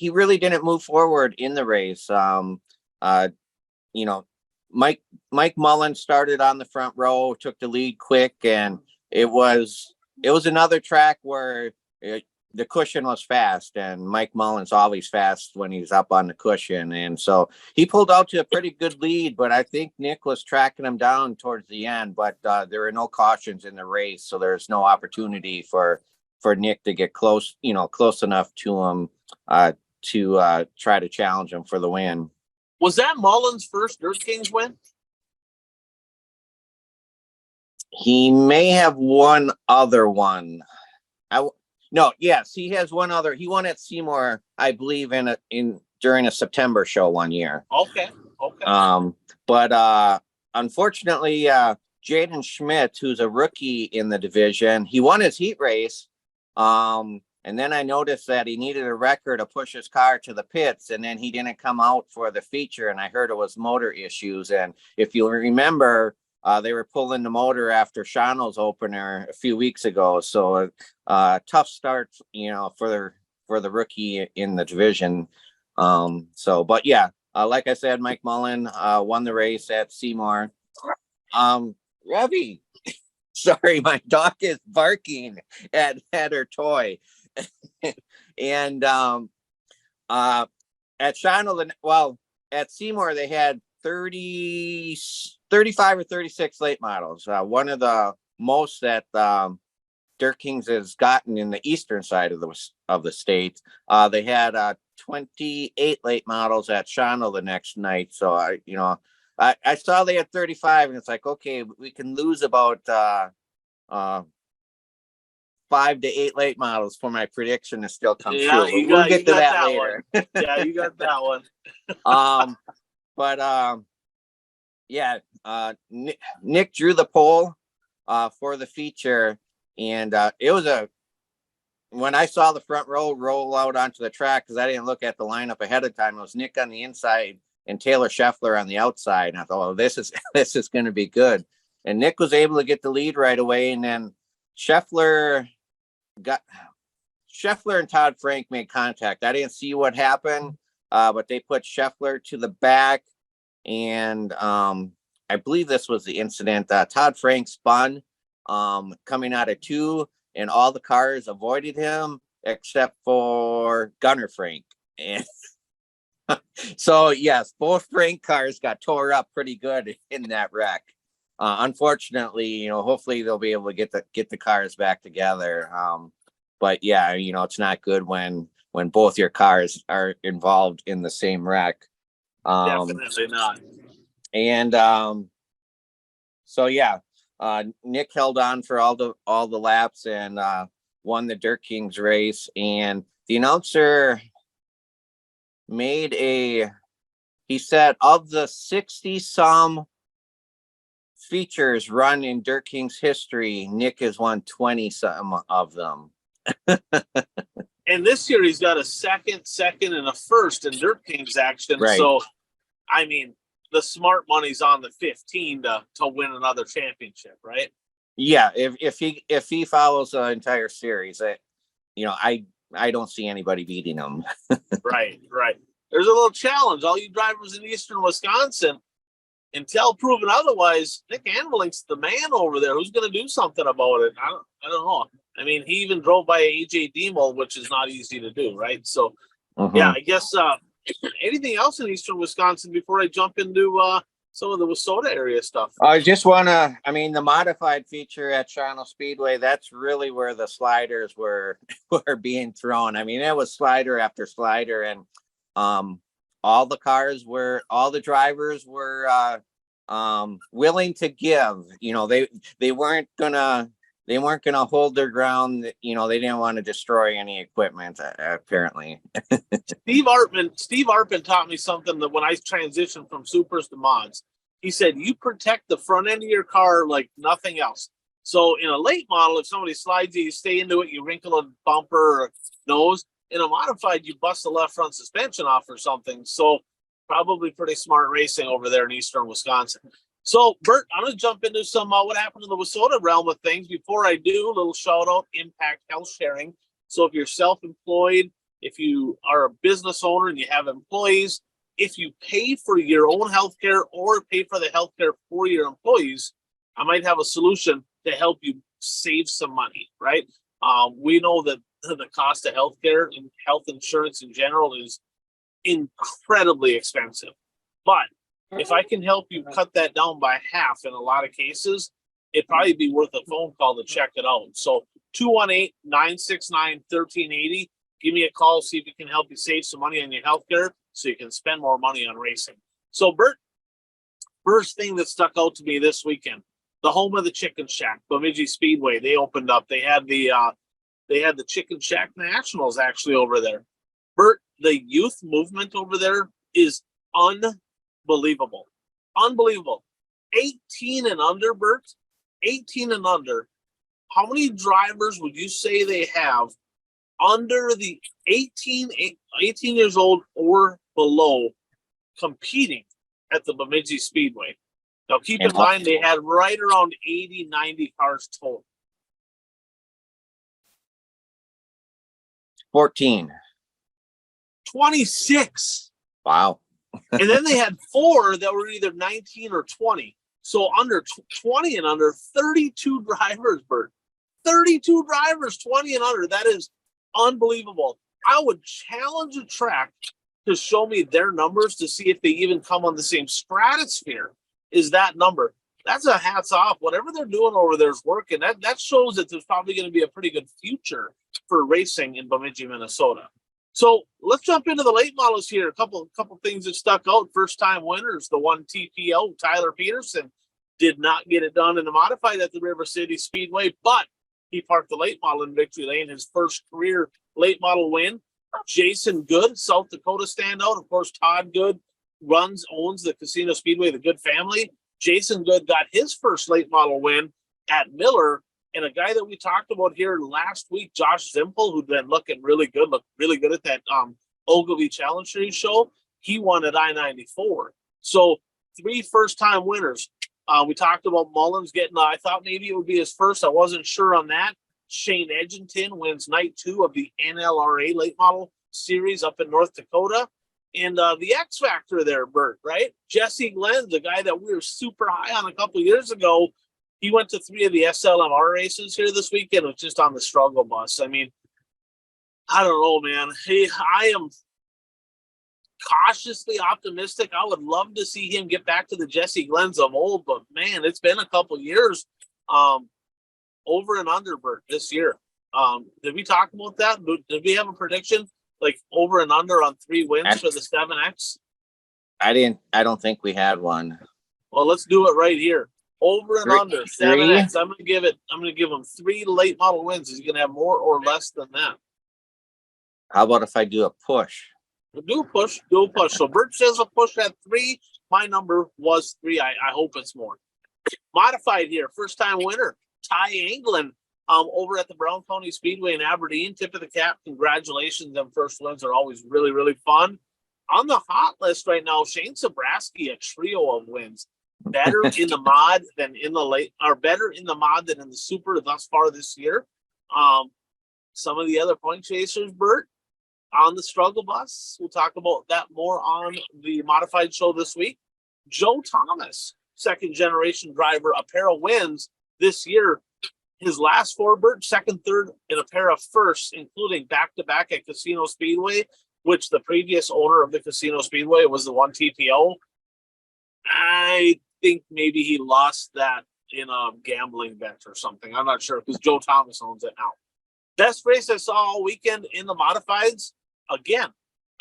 really didn't move forward in the race. Mike Mullen started on the front row, took the lead quick, and it was another track where the cushion was fast, and Mike Mullen's always fast when he's up on the cushion. And so he pulled out to a pretty good lead, but I think Nick was tracking him down towards the end, but there were no cautions in the race. So there's no opportunity for Nick to get close enough to him to try to challenge him for the win. Was that Mullen's first Dirt Kings win? He may have one other one. Yes, he has one other. He won at Seymour, I believe, during a September show one year. Okay. But unfortunately, Jaden Schmidt, who's a rookie in the division, he won his heat race. And then I noticed that he needed a wrecker to push his car to the pits, and then he didn't come out for the feature. And I heard it was motor issues. And if you remember, they were pulling the motor after Shawano's opener a few weeks ago. So tough start, for the rookie in the division. But yeah, like I said, Mike Mullen won the race at Seymour. Revy, sorry, my dog is barking at her toy. And at Shawano, at Seymour, they had 35 or 36 late models. One of the most that Dirt Kings has gotten in the eastern side of the state. They had 28 late models at Shawano the next night. So I saw they had 35, and it's like, okay, we can lose about 5 to 8 late models for my prediction to still come true. We'll get to that later. Yeah, you got that one. Nick drew the pole for the feature, and it was when I saw the front row roll out onto the track, because I didn't look at the lineup ahead of time. It was Nick on the inside and Taylor Scheffler on the outside, and I thought, oh, this is going to be good. And Nick was able to get the lead right away, and then Scheffler and Todd Frank made contact. I didn't see what happened, but they put Scheffler to the back, and I believe this was the incident. Todd Frank spun coming out of 2, and all the cars avoided him except for Gunnar Frank. And so yes, both Frank cars got tore up pretty good in that wreck. Unfortunately, hopefully they'll be able to get the cars back together. But yeah, it's not good when both your cars are involved in the same wreck. Definitely not. And So yeah, Nick held on for all the laps and won the Dirt Kings race. And the announcer he said of the 60 some features run in Dirt Kings history, Nick has won 20 some of them. And this year he's got a second, and a first in Dirt Kings action. Right. So, I mean, the smart money's on the 15 to win another championship, right? Yeah, if he follows the entire series, I don't see anybody beating him. Right. There's a little challenge. All you drivers in eastern Wisconsin, until proven otherwise, Nick Anvelink's the man over there who's going to do something about it. I don't know. I mean, he even drove by AJ Demel, which is not easy to do, right? So, yeah, I guess anything else in eastern Wisconsin before I jump into some of the Wissota area stuff? I just want to, the modified feature at Shawano Speedway, that's really where the sliders were being thrown. I mean, it was slider after slider, and all the drivers were willing to give. They weren't gonna hold their ground. They didn't want to destroy any equipment, apparently. Steve Arpin taught me something that when I transitioned from supers to mods, he said, you protect the front end of your car like nothing else. So in a late model, if somebody slides you stay into it, you wrinkle a bumper or nose. In a modified, you bust the left front suspension off or something. So probably pretty smart racing over there in eastern Wisconsin. So, Bert, I'm going to jump into some what happened in the Wissota realm of things. Before I do, a little shout out, Impact Health Sharing. So if you're self-employed, if you are a business owner and you have employees, if you pay for your own health care or pay for the health care for your employees, I might have a solution to help you save some money, right? We know that the cost of health care and health insurance in general is incredibly expensive. But if I can help you cut that down by half in a lot of cases, it'd probably be worth a phone call to check it out. So 218-969-1380. Give me a call, see if we can help you save some money on your healthcare so you can spend more money on racing. So, Bert, first thing that stuck out to me this weekend, the home of the Chicken Shack, Bemidji Speedway, they opened up. They had the Chicken Shack Nationals actually over there. Bert, the youth movement over there is unbelievable. 18 and under, Bert, 18 and under. How many drivers would you say they have under the 18 years old or below competing at the Bemidji Speedway? Now, keep in mind, they had right around 80, 90 cars total. 14. 26. Wow. And then they had 4 that were either 19 or 20. So under 20 and under, 32 drivers, Bert. 32 drivers, 20 and under. That is unbelievable. I would challenge a track to show me their numbers to see if they even come on the same stratosphere is that number. That's a hats off. Whatever they're doing over there is working. That shows that there's probably going to be a pretty good future for racing in Bemidji, Minnesota. So let's jump into the late models here. A couple things that stuck out. First time winners, the one TPO, Tyler Peterson, did not get it done in the modified at the River City Speedway, but he parked the late model in victory lane, his first career late model win. Jason Good, South Dakota standout. Of course, Todd Good owns the Casino Speedway, the Good family. Jason Good got his first late model win at Miller. And a guy that we talked about here last week, Josh Zimpel, who'd been looking really good at that Ogilvy Challenge Series show. He won at I-94. So 3 first-time winners. We talked about Mullins getting, I thought maybe it would be his first. I wasn't sure on that. Shane Edgington wins night 2 of the NLRA late model series up in North Dakota. And the X Factor there, Bert, right? Jesse Glenn, the guy that we were super high on a couple of years ago, he went to 3 of the SLMR races here this weekend. It was just on the struggle bus. I mean, I don't know, man. Hey, I am cautiously optimistic. I would love to see him get back to the Jesse Glenn's of old, but man, it's been a couple years. Over and under, Bert, this year. Did we talk about that? Did we have a prediction like over and under on 3 wins for the 7X? I don't think we had one. Well, let's do it right here. Over and Three. under 7X. I'm gonna give him 3 late model wins. He's gonna have more or less than that. How about if I do a push? Do a push. So Bert says a push at 3. My number was 3. I hope it's more. Modified here, first time winner, Ty Anglin, over at the Brown County Speedway in Aberdeen. Tip of the cap. Congratulations. Them first wins are always really, really fun. On the hot list right now, Shane Zabrowski, a trio of wins. Better in the mod than in the late, or better in the mod than in the super thus far this year. Some of the other point chasers, Bert, on the struggle bus. We'll talk about that more on the modified show this week. Joe Thomas, second generation driver, a pair of wins this year. His last 4, Bert, second, third, and a pair of firsts, including back-to-back at Casino Speedway, which the previous owner of the Casino Speedway was the one TPO. I think maybe he lost that in a gambling bet or something. I'm not sure because Joe Thomas owns it now. Best race I saw all weekend in the modifieds, again,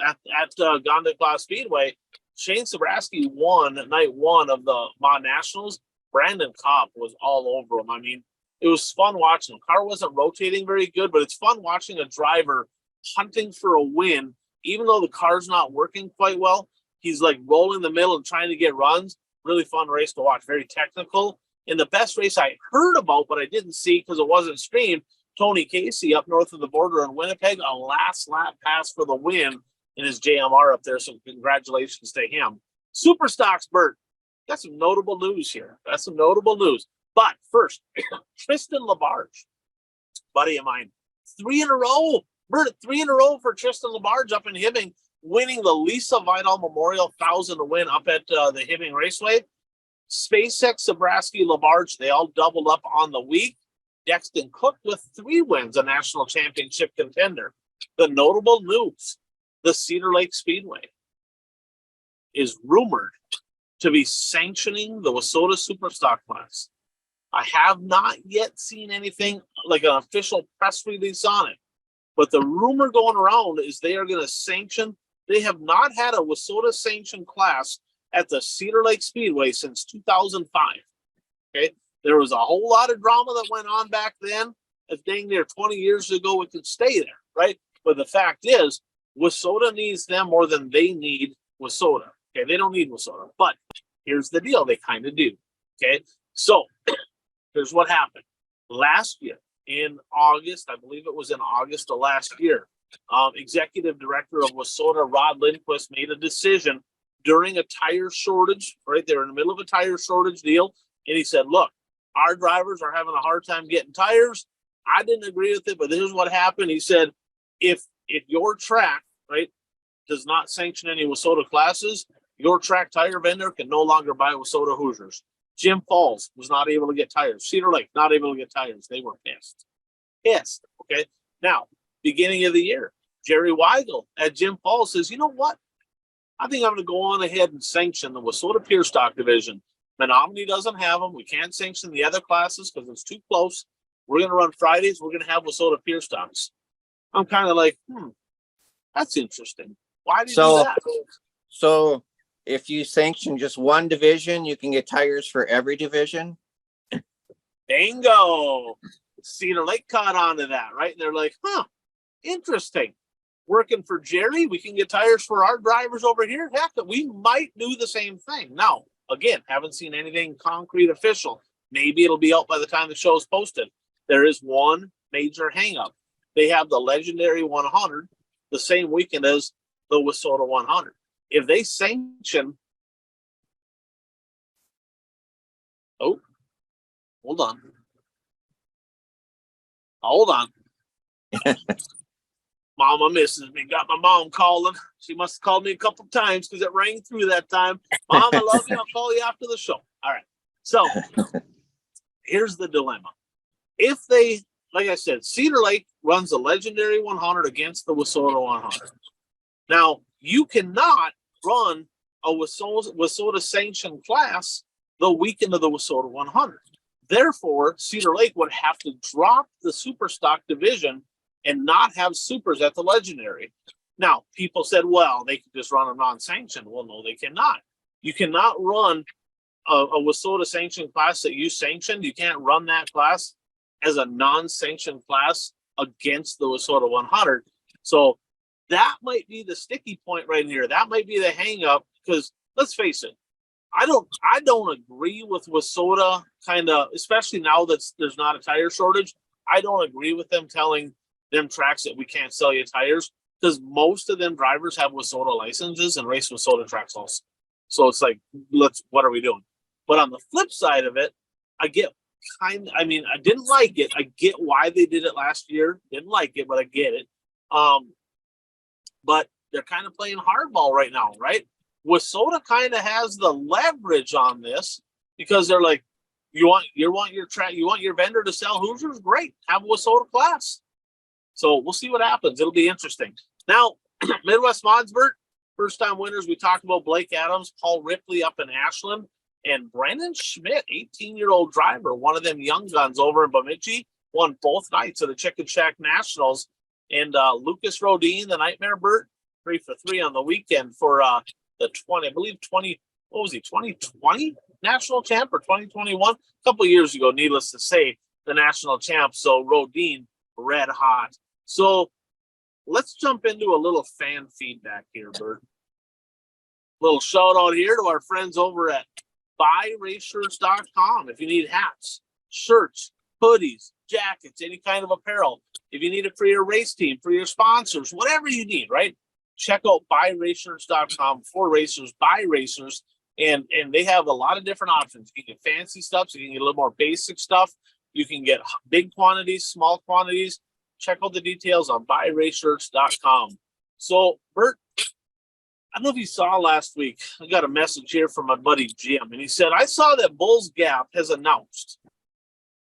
at Gonda Class Speedway. Shane Zabrowski won night 1 of the Mod Nationals. Brandon Kopp was all over him. I mean, it was fun watching him. Car wasn't rotating very good, but it's fun watching a driver hunting for a win, even though the car's not working quite well. He's like rolling the middle and trying to get runs. Really fun race to watch. Very technical. And the best race I heard about, but I didn't see because it wasn't streamed, Tony Casey up north of the border in Winnipeg, a last lap pass for the win in his JMR up there. So congratulations to him. Super Stocks, Bert. Got some notable news here. But first, Tristan LaBarge, buddy of mine, 3 in a row. Bert, 3 in a row for Tristan LaBarge up in Hibbing, winning the Lisa Vidal Memorial 1,000 to win up at the Hibbing Raceway. SpaceX, Zabrowski, LaBarge, they all doubled up on the week. Dexton Cook with 3 wins, a national championship contender. The notable news, the Cedar Lake Speedway is rumored to be sanctioning the WISSOTA Superstock class. I have not yet seen anything like an official press release on it, but the rumor going around is they are going to sanction. They have not had a WISSOTA sanctioned class at the Cedar Lake Speedway since 2005. Okay. There was a whole lot of drama that went on back then. If dang near 20 years ago, it could stay there, right? But the fact is, WISSOTA needs them more than they need WISSOTA. Okay, they don't need WISSOTA, but here's the deal: they kind of do. Okay, so here's what happened last year in August. I believe it was in August of last year. Executive Director of WISSOTA, Rod Lindquist, made a decision during a tire shortage. Right, they were in the middle of a tire shortage deal, and he said, "Look, our drivers are having a hard time getting tires." I didn't agree with it, but here's what happened. He said, if your track, right, does not sanction any WISSOTA classes, your track tire vendor can no longer buy WISSOTA Hoosiers. Jim Falls was not able to get tires. Cedar Lake, not able to get tires. They were pissed. Okay. Now, beginning of the year, Jerry Weigel at Jim Falls says, you know what? I think I'm going to go on ahead and sanction the WISSOTA Pure Stock division. Menominee doesn't have them. We can't sanction the other classes because it's too close. We're going to run Fridays. We're going to have WISSOTA Pure Stocks. I'm kind of like, that's interesting. Why do you do that? So if you sanction just one division, you can get tires for every division? Bingo. Cedar Lake caught on to that, right? And they're like, interesting. Working for Jerry, we can get tires for our drivers over here. Heck, we might do the same thing. Now, again, haven't seen anything concrete official. Maybe it'll be out by the time the show is posted. There is one major hangup. They have the legendary 100 the same weekend as the WISSOTA 100. If they sanction, hold on. Mama misses me. Got my mom calling. She must have called me a couple times because it rang through that time. Mom, I love you. I'll call you after the show. All right. So here's the dilemma. If they, like I said, Cedar Lake runs the legendary 100 against the WISSOTA 100. Now, you cannot run a WISSOTA sanctioned class the weekend of the WISSOTA 100. Therefore, Cedar Lake would have to drop the super stock division and not have supers at the legendary. Now, people said, well, they could just run a non-sanctioned. Well, no, they cannot. You cannot run a WSOTA sanctioned class that you sanctioned, you can't run that class as a non-sanctioned class against the WSOTA 100. So that might be the sticky point right here. That might be the hang up, because let's face it, I don't agree with WSOTA, kind of, especially now that there's not a tire shortage. I don't agree with them telling them tracks that we can't sell you tires, because most of them drivers have WSOTA licenses and race WSOTA tracks also. So it's like, what are we doing? But on the flip side of it, I didn't like it. I get why they did it last year. Didn't like it, but I get it. But they're kind of playing hardball right now, right? WSOTA kind of has the leverage on this, because they're like, you want your vendor to sell Hoosiers? Great, have a WSOTA class. So we'll see what happens. It'll be interesting. Now, Midwest Modsbert, first time winners. We talked about Blake Adams, Paul Ripley up in Ashland, and Brendan Schmidt, 18-year-old driver, one of them young guns over in Bemidji, won both nights of the Chicken Shack Nationals. And Lucas Rodine, the Nightmare Bert, 3 for 3 on the weekend for the 2020 national champ, or 2021? A couple years ago, needless to say, the national champ. So Rodine, red hot. So let's jump into a little fan feedback here, Bert. Little shout out here to our friends over at buyraceshirts.com. If you need hats, shirts, hoodies, jackets, any kind of apparel, if you need it for your race team, for your sponsors, whatever you need, right? Check out buyraceshirts.com, for racers, by racers, and they have a lot of different options. You can get fancy stuff, so you can get a little more basic stuff. You can get big quantities, small quantities. Check out the details on buyraceshirts.com. So, Bert, I don't know if you saw last week, I got a message here from my buddy Jim, and he said, I saw that Bulls Gap has announced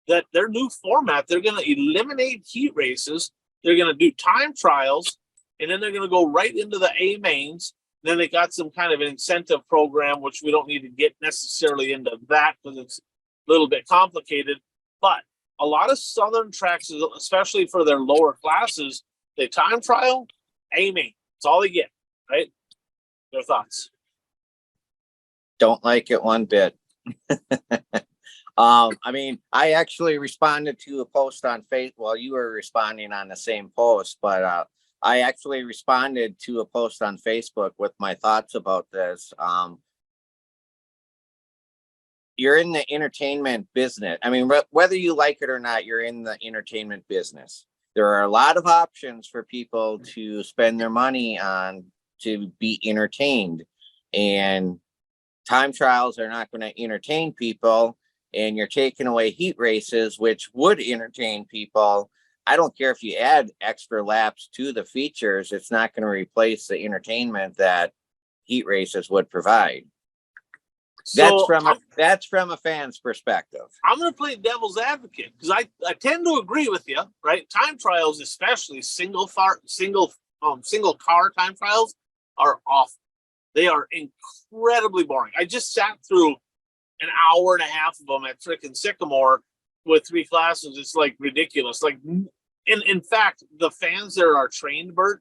that their new format, they're going to eliminate heat races, they're going to do time trials, and then they're going to go right into the A mains. Then they got some kind of an incentive program, which we don't need to get necessarily into that because it's a little bit complicated. But a lot of Southern tracks, especially for their lower classes, they time trial, A main. That's all they get, right? Their thoughts? Don't like it one bit. I mean, I actually responded to a post on Facebook. Well, you were responding on the same post, but I actually responded to a post on Facebook with my thoughts about this. You're in the entertainment business. I mean, whether you like it or not, you're in the entertainment business. There are a lot of options for people to spend their money on to be entertained, and time trials are not going to entertain people, and you're taking away heat races, which would entertain people. I don't care if you add extra laps to the features, it's not going to replace the entertainment that heat races would provide. So that's from a fan's perspective. I'm going to play devil's advocate, because I tend to agree with you, right? Time trials, especially single car time trials, are awful. They are incredibly boring. I just sat through an hour and a half of them at frickin' Sycamore with 3 classes. It's like ridiculous. Like, in fact, the fans that are trained, Bert,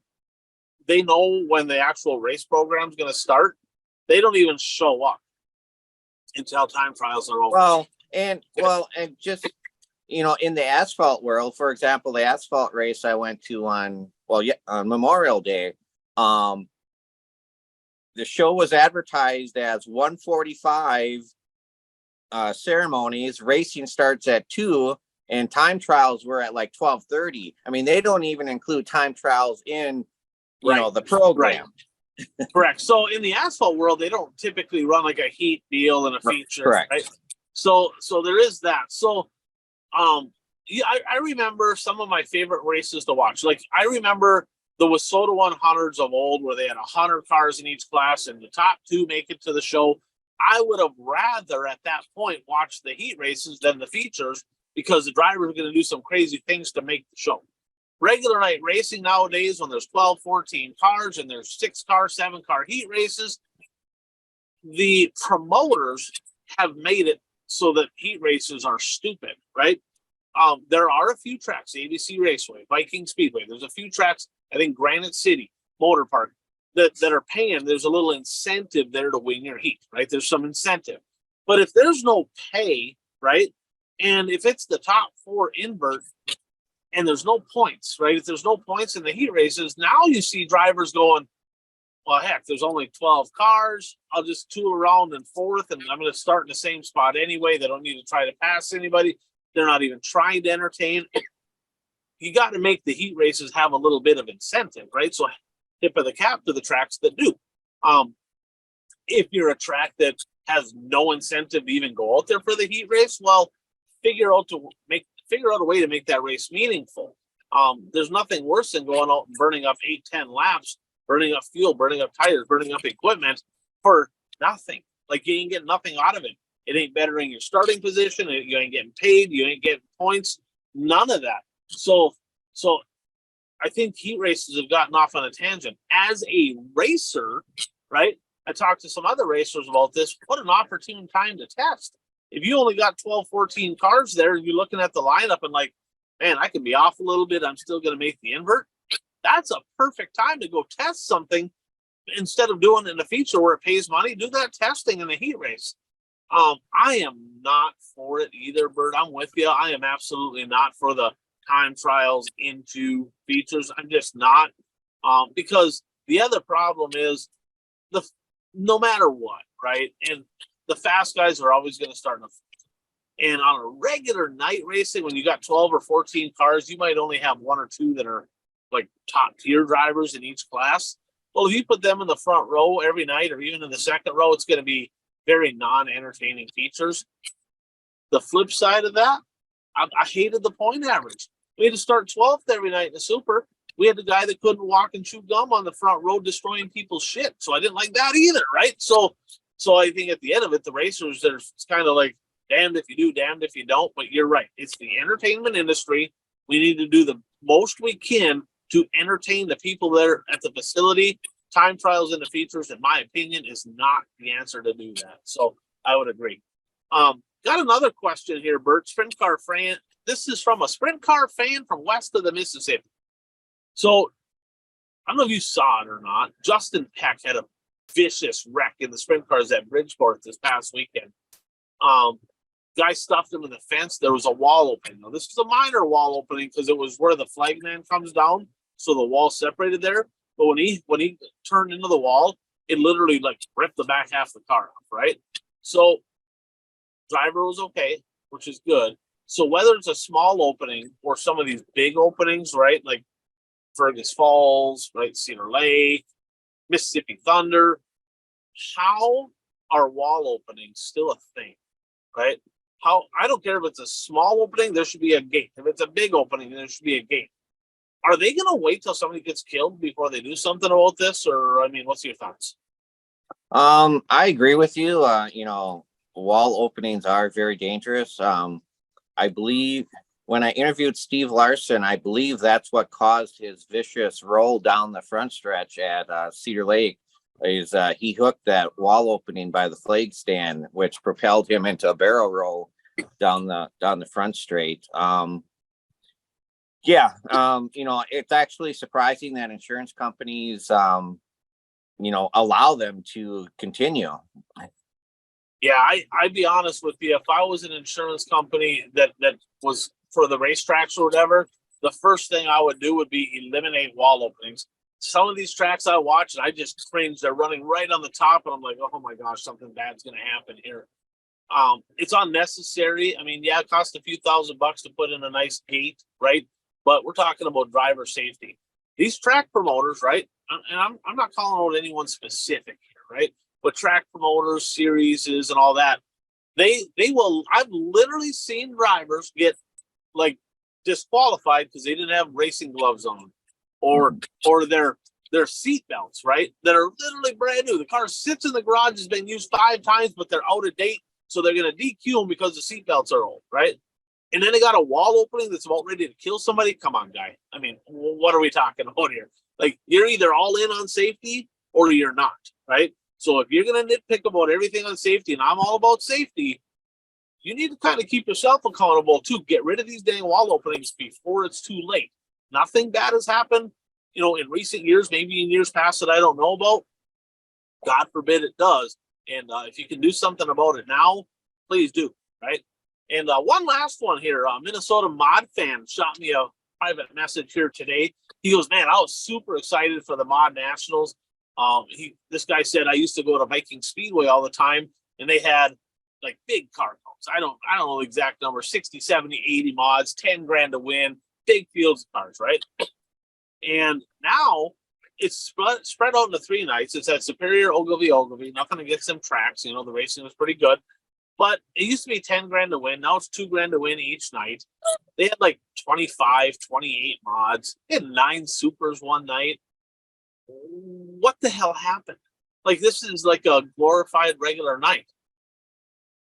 they know when the actual race program is going to start. They don't even show up until time trials are over. And just, in the asphalt world, for example, the asphalt race I went to on Memorial Day, the show was advertised as 1:45 ceremonies. Racing starts at 2, and time trials were at like 12:30. I mean, they don't even include time trials in, the program. Right. Correct. So in the asphalt world, they don't typically run like a heat deal and a feature. Correct. Right? So there is that. So, I remember some of my favorite races to watch. Like, I remember the WSOTA 100s of old, where they had 100 cars in each class, and the top 2 make it to the show. I would have rather at that point watch the heat races than the features, because the drivers are going to do some crazy things to make the show. Regular night racing nowadays, when there's 12, 14 cars and there's 6-car, 7-car heat races, the promoters have made it so that heat races are stupid, right? There are a few tracks, ABC Raceway, Viking Speedway. There's a few tracks, I think Granite City, Motor Park, that are paying. There's a little incentive there to win your heat, right? There's some incentive. But if there's no pay, right, and if it's the top 4 invert and there's no points, right, if there's no points in the heat races, now you see drivers going, well, heck, there's only 12 cars. I'll just tool around in 4th, and I'm going to start in the same spot anyway. They don't need to try to pass anybody. They're not even trying to entertain. You got to make the heat races have a little bit of incentive, right? So tip of the cap to the tracks that do. If you're a track that has no incentive to even go out there for the heat race, well, figure out a way to make that race meaningful. There's nothing worse than going out and burning up 8-10 laps, burning up fuel, burning up tires, burning up equipment for nothing. Like, you ain't getting nothing out of it. It ain't bettering your starting position. You ain't getting paid. You ain't getting points. None of that. So I think heat races have gotten off on a tangent. As a racer, right? I talked to some other racers about this. What an opportune time to test. If you only got 12, 14 cars there, you're looking at the lineup and like, man, I can be off a little bit. I'm still going to make the invert. That's a perfect time to go test something instead of doing it in a feature where it pays money. Do that testing in the heat race. I am not for it either, Bert. I'm with you. I am absolutely not for the time trials into features. I'm just not. Because the other problem is no matter what, right? And the fast guys are always going to start in the and on a regular night racing, when you got 12 or 14 cars, you might only have 1 or 2 that are like top tier drivers in each class. Well, if you put them in the front row every night or even in the second row, it's going to be very non-entertaining features. The flip side of that, I hated the point average. We had to start 12th every night in the super. We had the guy that couldn't walk and chew gum on the front row destroying people's shit. So I didn't like that either, right? So I think at the end of it, the racers, it's kind of like, damned if you do, damned if you don't. But you're right. It's the entertainment industry. We need to do the most we can to entertain the people there at the facility. Time trials and the features, in my opinion, is not the answer to do that. So I would agree. Got another question here, Bert. Sprint car fan. This is from a sprint car fan from west of the Mississippi. So I don't know if you saw it or not. Justin Peck had a vicious wreck in the sprint cars at Bridgeport this past weekend. Guy stuffed him in the fence. There was a wall opening. Now, this was a minor wall opening because it was where the flagman comes down. So the wall separated there. But when he turned into the wall, it literally like ripped the back half of the car off, right? So driver was okay, which is good. So whether it's a small opening or some of these big openings, right? Like Fergus Falls, right? Cedar Lake, Mississippi Thunder. How are wall openings still a thing, right? I don't care if it's a small opening, there should be a gate. If it's a big opening, there should be a gate. Are they going to wait till somebody gets killed before they do something about this? Or, I mean, what's your thoughts? I agree with you. Wall openings are very dangerous. I believe when I interviewed Steve Larson, I believe that's what caused his vicious roll down the front stretch at Cedar Lake. He hooked that wall opening by the flag stand, which propelled him into a barrel roll down the front straight. It's actually surprising that insurance companies, allow them to continue. Yeah, I'd be honest with you. If I was an insurance company that was for the racetracks or whatever, the first thing I would do would be eliminate wall openings. Some of these tracks I watch and I just cringe. They're running right on the top, and I'm like, oh my gosh, something bad's going to happen here. It's unnecessary. I mean, yeah, it costs a few $1,000s to put in a nice gate, right? But we're talking about driver safety. These track promoters, right? And I'm not calling out anyone specific here, right? But track promoters, series, and all that, they will. I've literally seen drivers get like disqualified because they didn't have racing gloves on, or their seat belts, right? That are literally brand new. The car sits in the garage, has been used 5 times, but they're out of date, so they're going to DQ them because the seat belts are old, right? And then they got a wall opening that's about ready to kill somebody. Come on, guy. I mean, what are we talking about here? Like, you're either all in on safety or you're not, right? So if you're going to nitpick about everything on safety, and I'm all about safety, you need to kind of keep yourself accountable too. Get rid of these dang wall openings before it's too late. Nothing bad has happened, in recent years, maybe in years past that I don't know about. God forbid it does. And if you can do something about it now, please do, right? And one last one here, Minnesota Mod fan shot me a private message here today. He goes, man, I was super excited for the Mod Nationals. This guy said, I used to go to Viking Speedway all the time, and they had like big car counts. I don't know the exact number, 60, 70, 80 mods, 10 grand to win, big fields of cars, right? And now it's spread out into 3 nights. It's at Superior, Ogilvie, nothing against them tracks. You know, the racing was pretty good. But it used to be 10 grand to win. Now it's 2 grand to win each night. They had like 25, 28 mods. They had 9 supers one night. What the hell happened? Like, this is like a glorified regular night.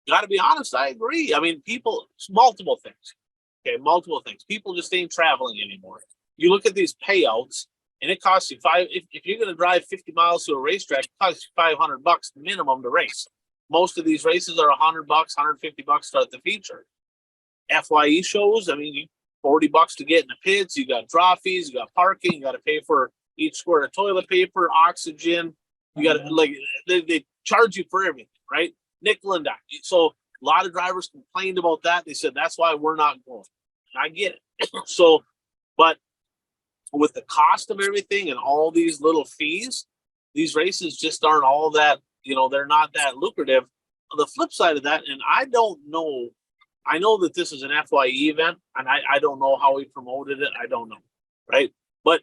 Got to be honest, I agree. I mean, multiple things. Okay, multiple things. People just ain't traveling anymore. You look at these payouts, and it costs you if you're going to drive 50 miles to a racetrack, it costs you $500 minimum to race. Most of these races are $100, $150 to start the feature. FYE shows, I mean, $40 to get in the pits. You got draw fees, you got parking, you got to pay for each square of toilet paper, oxygen. You got to they charge you for everything, right? Nickel and dime. So a lot of drivers complained about that. They said that's why we're not going. I get it. So, but with the cost of everything and all these little fees, these races just aren't all that. You know, they're not that lucrative. On the flip side of that, and I don't know, I know that this is an FYE event, and I don't know how he promoted it. I don't know, right? But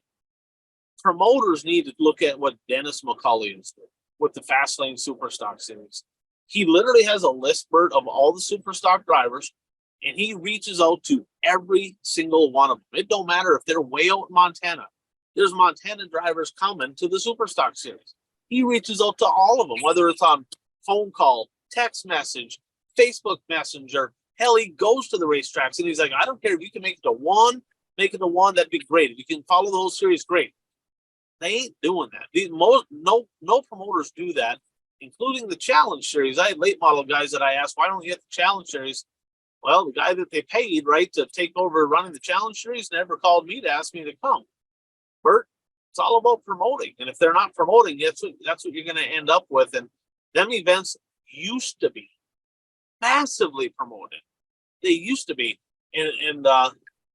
promoters need to look at what Dennis McCulley is doing with the Fastlane Superstock Series. He literally has a list, Bert, of all the Superstock drivers, and he reaches out to every single one of them. It don't matter if they're way out in Montana. There's Montana drivers coming to the Superstock Series. He reaches out to all of them, whether it's on phone call, text message, Facebook Messenger. Hell, he goes to the racetracks, and he's like, I don't care if you can make it to one, that'd be great. If you can follow the whole series, great. They ain't doing that. No promoters do that, including the Challenge Series. I had late model guys that I asked, why don't you get the Challenge Series? Well, the guy that they paid, right, to take over running the Challenge Series never called me to ask me to come. Bert, it's all about promoting. And if they're not promoting, that's what you're going to end up with. And them events used to be massively promoted. They used to be. And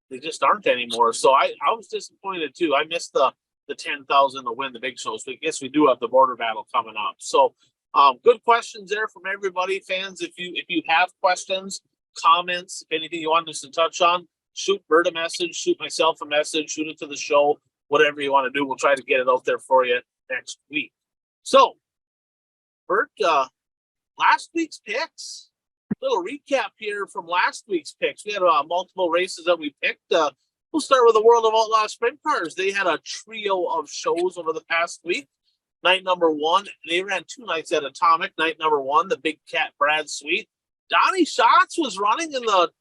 they just aren't anymore. So I was disappointed too. I missed the 10,000 to win the big shows. But I guess we do have the border battle coming up. So good questions there from everybody. Fans, if you have questions, comments, if anything you want us to touch on, shoot Bert a message, shoot myself a message, shoot it to the show. Whatever you want to do, we'll try to get it out there for you next week. So, Bert, last week's picks, little recap here from last week's picks. We had multiple races that we picked. We'll start with the World of Outlaw Sprint Cars. They had a trio of shows over the past week. Night number 1, they ran 2 nights at Atomic. Night number 1, the Big Cat Brad Sweet. Donnie Schatz was running in the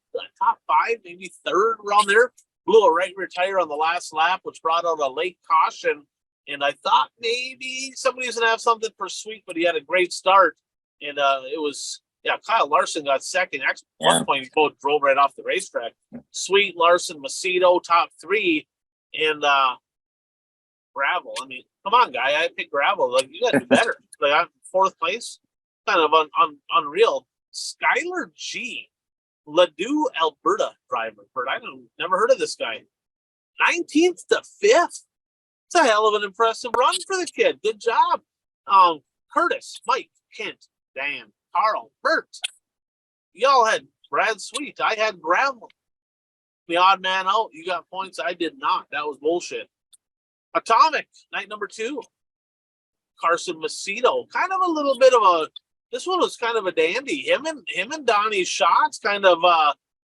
top 5, maybe 3rd around there. Blew a right rear tire on the last lap, which brought out a late caution. And I thought maybe somebody was going to have something for Sweet, but he had a great start. And it was, Kyle Larson got second. Actually, at one point, he both drove right off the racetrack. Sweet, Larson, Macedo, top 3. And gravel. I mean, come on, guy. I picked gravel. Like, you got to do better. Like, I'm 4th place. Kind of unreal. Skylar G. Ladue, Alberta driver. Never heard of this guy. 19th to 5th. It's a hell of an impressive run for the kid. Good job. Curtis, Mike, Kent, Dan, Carl, Bert. Y'all had Brad Sweet. I had gravel. The odd man out. You got points. I did not. That was bullshit. Atomic, night number 2. Carson Macedo. Kind of a little bit of a. This one was kind of a dandy. Him and Donnie Schatz kind of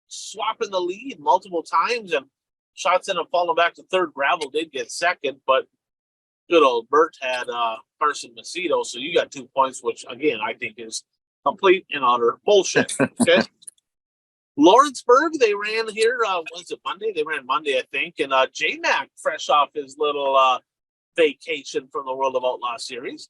swapping the lead multiple times, and Schatz ended up falling back to 3rd. Gravel did get 2nd, but good old Bert had Carson Macedo, so you got 2 points, which again I think is complete and utter bullshit. Okay. Lawrenceburg, they ran here. Was it Monday? They ran Monday, I think, and J-Mac, fresh off his little vacation from the World of Outlaw series.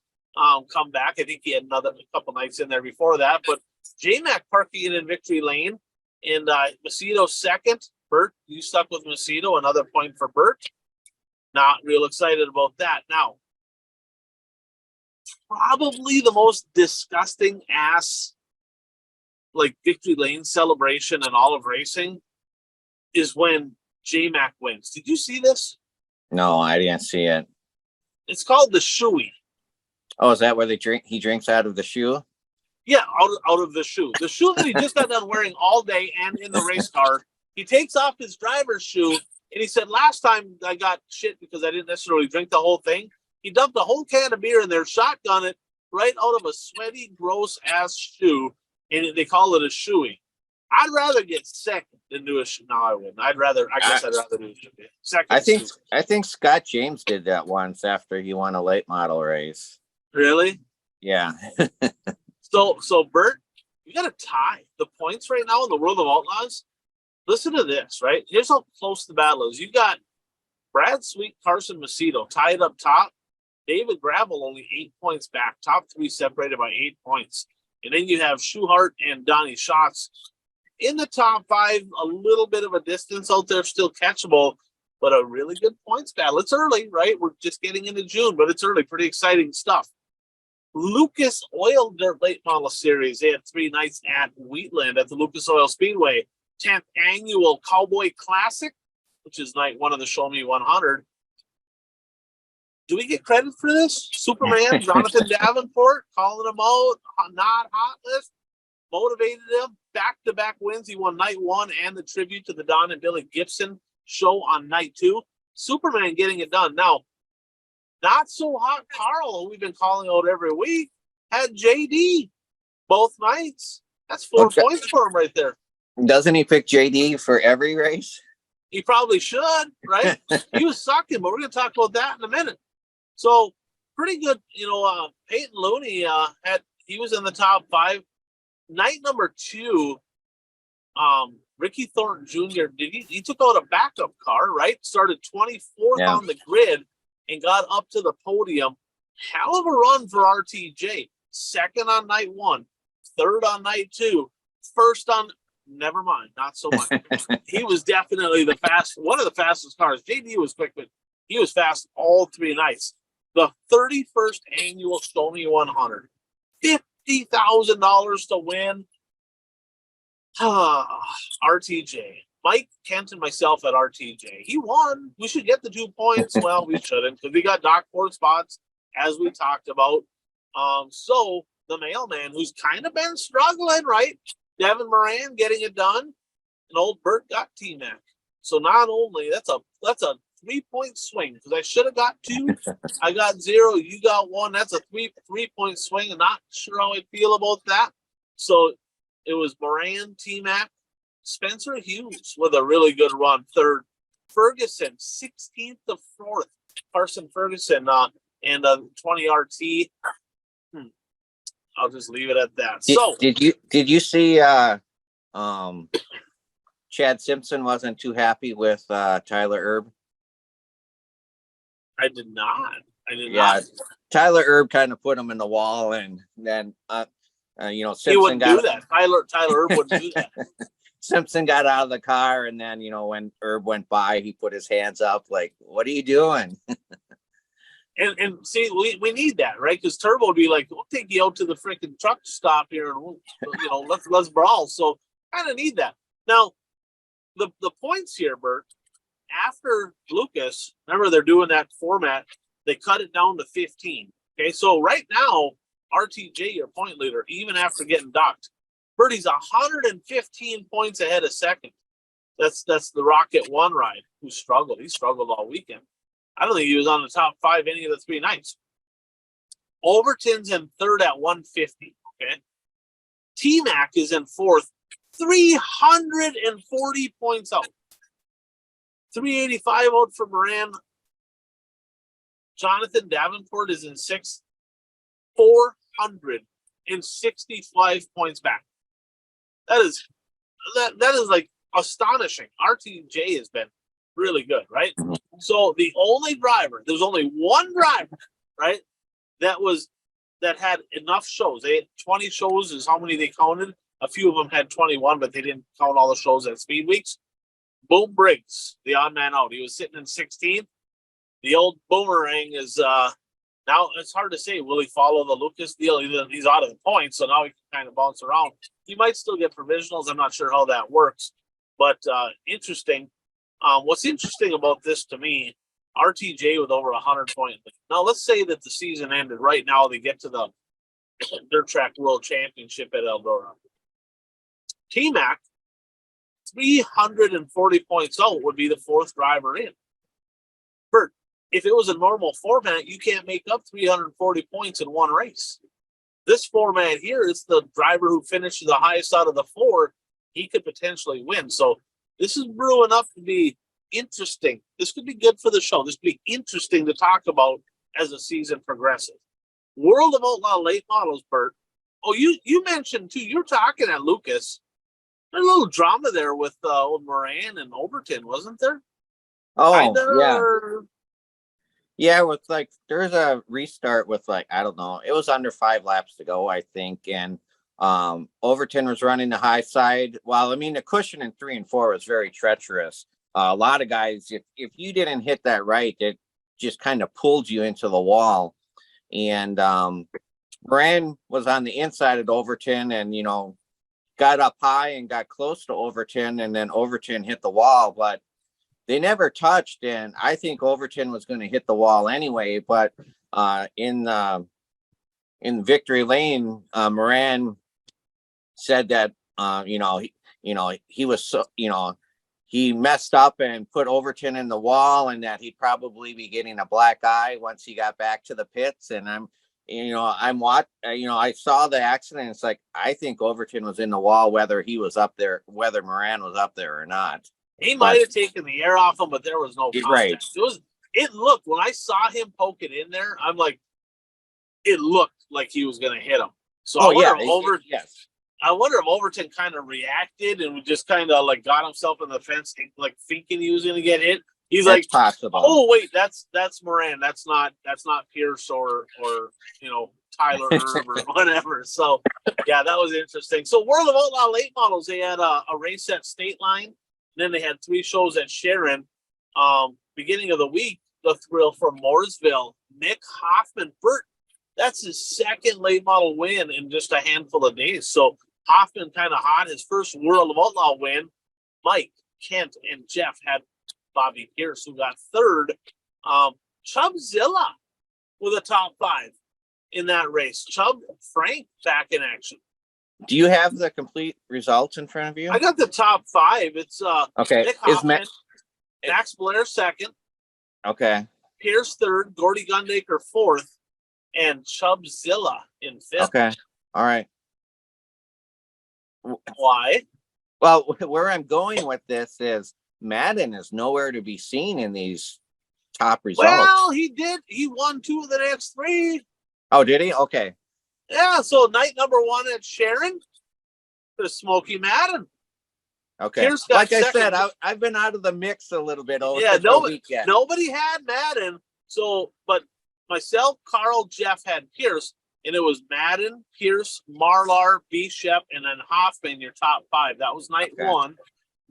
Come back. I think he had a couple nights in there before that, but J-Mac parking it in victory lane, and Macedo 2nd. Bert, you stuck with Macedo. Another point for Bert. Not real excited about that. Now, probably the most disgusting ass like victory lane celebration and all of racing is when J-Mac wins. Did you see this? No, I didn't see it. It's called the shoey. Oh, is that where he drinks out of the shoe? Yeah, out of the shoe. The shoe that he just got done wearing all day and in the race car. He takes off his driver's shoe, and he said, last time I got shit because I didn't necessarily drink the whole thing. He dumped a whole can of beer in there, shotgun it right out of a sweaty, gross-ass shoe, and they call it a shoey. I'd rather get second than do a shoe. No, I wouldn't. I guess I'd rather do a shoe. Second. I think Scott James did that once after he won a late model race. Really? Yeah. So Bert, you got a tie. The points right now in the World of Outlaws. Listen to this, right? Here's how close the battle is. You got Brad Sweet, Carson Macedo tied up top. David Gravel only 8 points back. Top three separated by 8 points. And then you have Schuhart and Donnie Schatz in the top five, a little bit of a distance out there, still catchable, but a really good points battle. It's early, right? We're just getting into June, but it's early. Pretty exciting stuff. Lucas Oil Dirt Late Model Series. They had 3 nights at Wheatland at the Lucas Oil Speedway. 10th Annual Cowboy Classic, which is night one of the Show Me 100. Do we get credit for this? Superman, Jonathan Davenport, calling him out, not hot list, motivated him, back-to-back wins. He won night one and the tribute to the Don and Billy Gibson show on night 2. Superman getting it done. Now, not so hot Carl, who we've been calling out every week, had JD both nights. That's 4 points for him right there. Doesn't he pick JD for every race? He probably should, right? He was sucking, but we're going to talk about that in a minute. So pretty good, Peyton Looney he was in the top 5. Night number 2, Ricky Thornton Jr. He took out a backup car, right? Started 24th on the grid and got up to the podium. Hell of a run for RTJ. Second on night 1, third on night 2, first on. Never mind, not so much. He was definitely one of the fastest cars. JD was quick, but he was fast all 3 nights. The 31st Annual Show Me 100. $50,000 to win. RTJ. Mike Kent and myself at RTJ. He won. We should get the 2 points. Well, we shouldn't, because we got Doc Ford spots, as we talked about. So the mailman, who's kind of been struggling, right? Devin Moran getting it done, and old Bert got T-Mac. So not only that's a 3-point swing, because I should have got 2. I got 0. You got 1. That's a 3-point swing. I'm not sure how I feel about that. So it was Moran, T-Mac, Spencer Hughes with a really good run. Third, Ferguson, 16th to 4th. Carson Ferguson and a 20 RT. I'll just leave it at that. Did you see Chad Simpson wasn't too happy with Tyler Erb? I did not. Not. Tyler Erb kind of put him in the wall, and then Simpson he wouldn't do that. Tyler Erb wouldn't do that. Simpson got out of the car, and then when Erb went by, he put his hands up like, "What are you doing?" And see, we need that, right? Because Turbo would be like, "We'll take you out to the freaking truck stop here, and let's brawl." So kind of need that. Now, the points here, Bert. After Lucas, remember they're doing that format. They cut it down to 15. Okay, so right now RTJ, your point leader, even after getting docked, Bertie's 115 points ahead of second. That's the Rocket One ride who struggled. He struggled all weekend. I don't think he was on the top 5 any of the 3 nights. Overton's in third at 150. Okay. T-Mac is in fourth, 340 points out. 385 out for Moran. Jonathan Davenport is in sixth, 465 points back. That is like astonishing. RTJ has been really good, right? So the only driver, there's only one driver, right, that had enough shows. They had 20 shows is how many they counted. A few of them had 21, but they didn't count all the shows at Speed Weeks. Boom Briggs, the odd man out. He was sitting in 16th. The old boomerang is not Now it's hard to say. Will he follow the Lucas deal? He's out of the points, so now he can kind of bounce around. He might still get provisionals. I'm not sure how that works, but interesting. What's interesting about this to me, RTJ with over 100 points. Now let's say that the season ended right now. They get to the Dirt Track World Championship at Eldora. T-Mac, 340 points out would be the fourth driver in. Bert, if it was a normal format, you can't make up 340 points in one race. This format here is the driver who finishes the highest out of the four. He could potentially win. So this is brewing up to be interesting. This could be good for the show. This could be interesting to talk about as the season progresses. World of Outlaw late models, Bert. Oh, you mentioned too, you're talking at Lucas. There's a little drama there with old Moran and Overton, wasn't there? Oh, Kinda, yeah. or... Yeah, with like, there's a restart with like, I don't know, it was under 5 laps to go, I think. And Overton was running the high side. Well, I mean, the cushion in 3 and 4 was very treacherous. A lot of guys, if you didn't hit that right, it just kind of pulled you into the wall. And Moran was on the inside of Overton and, you know, got up high and got close to Overton, and then Overton hit the wall, but they never touched. And I think Overton was going to hit the wall anyway, but in victory lane, Moran said that he was so, he messed up and put Overton in the wall, and that he'd probably be getting a black eye once he got back to the pits. And I saw the accident. It's like, I think Overton was in the wall, whether he was up there, whether Moran was up there or not. He might have taken the air off him, but there was no contact. Right. It looked, when I saw him poke it in there, I'm like, it looked like he was going to hit him. So I wonder if Overton kind of reacted and just kind of like got himself in the fence, like thinking he was going to get hit. He's That's like, possible. oh wait, that's Moran. That's not Pierce or Tyler Herb or whatever. So yeah, that was interesting. So World of Outlaw late models, they had a race at State Line, and then they had 3 shows at Sharon. Beginning of the week, the thrill from Mooresville, Nick Hoffman. Bert, that's his second late model win in just a handful of days. So Hoffman kind of hot. His first World of Outlaw win. Mike, Kent, and Jeff had Bobby Pierce, who got third. Chubbzilla with a top 5 in that race. Chubb Frank back in action. Do you have the complete results in front of you? I got the top 5. It's okay. Nick Hoffman, Max Blair second. Okay. Pierce third, Gordy Gundaker fourth, and Chubbzilla in fifth. Okay. All right. Why? Well, where I'm going with this is Madden is nowhere to be seen in these top results. Well, he did. He won 2 of the next 3. Oh, did he? Okay. Yeah, so night number 1 at Sharon, the Smoky Madden. Okay. Like I said, I've been out of the mix a little bit over the weekend. Nobody had Madden. So, but myself, Carl, Jeff had Pierce, and it was Madden, Pierce, Marlar, Bishop, and then Hoffman, your top 5. That was night 1.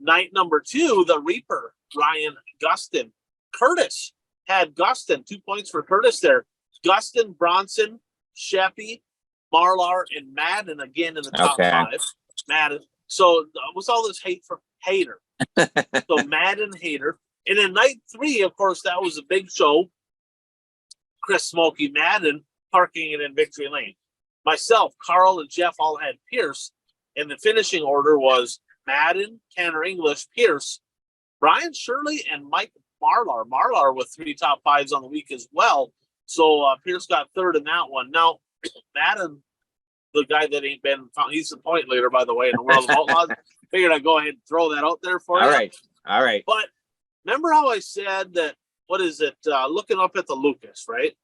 Night number 2, the Reaper, Ryan Gustin. Curtis had Gustin, 2 points for Curtis there. Gustin, Bronson, Sheppy, Marlar, and Madden again in the top 5. Madden. So what's all this hate from Hater? So Madden, Hater. And then night 3, of course, that was a big show. Chris Smokey Madden parking it in Victory Lane. Myself, Carl, and Jeff all had Pierce. And the finishing order was Madden, Tanner English, Pierce, Brian Shirley, and Mike Marlar. Marlar with 3 top 5s on the week as well. So Pierce got third in that one. Now, Madden, the guy that ain't been found, he's the point leader, by the way, in the World of Outlaws. Figured I'd go ahead and throw that out there for you. All right. But remember how I said that, looking up at the Lucas, right?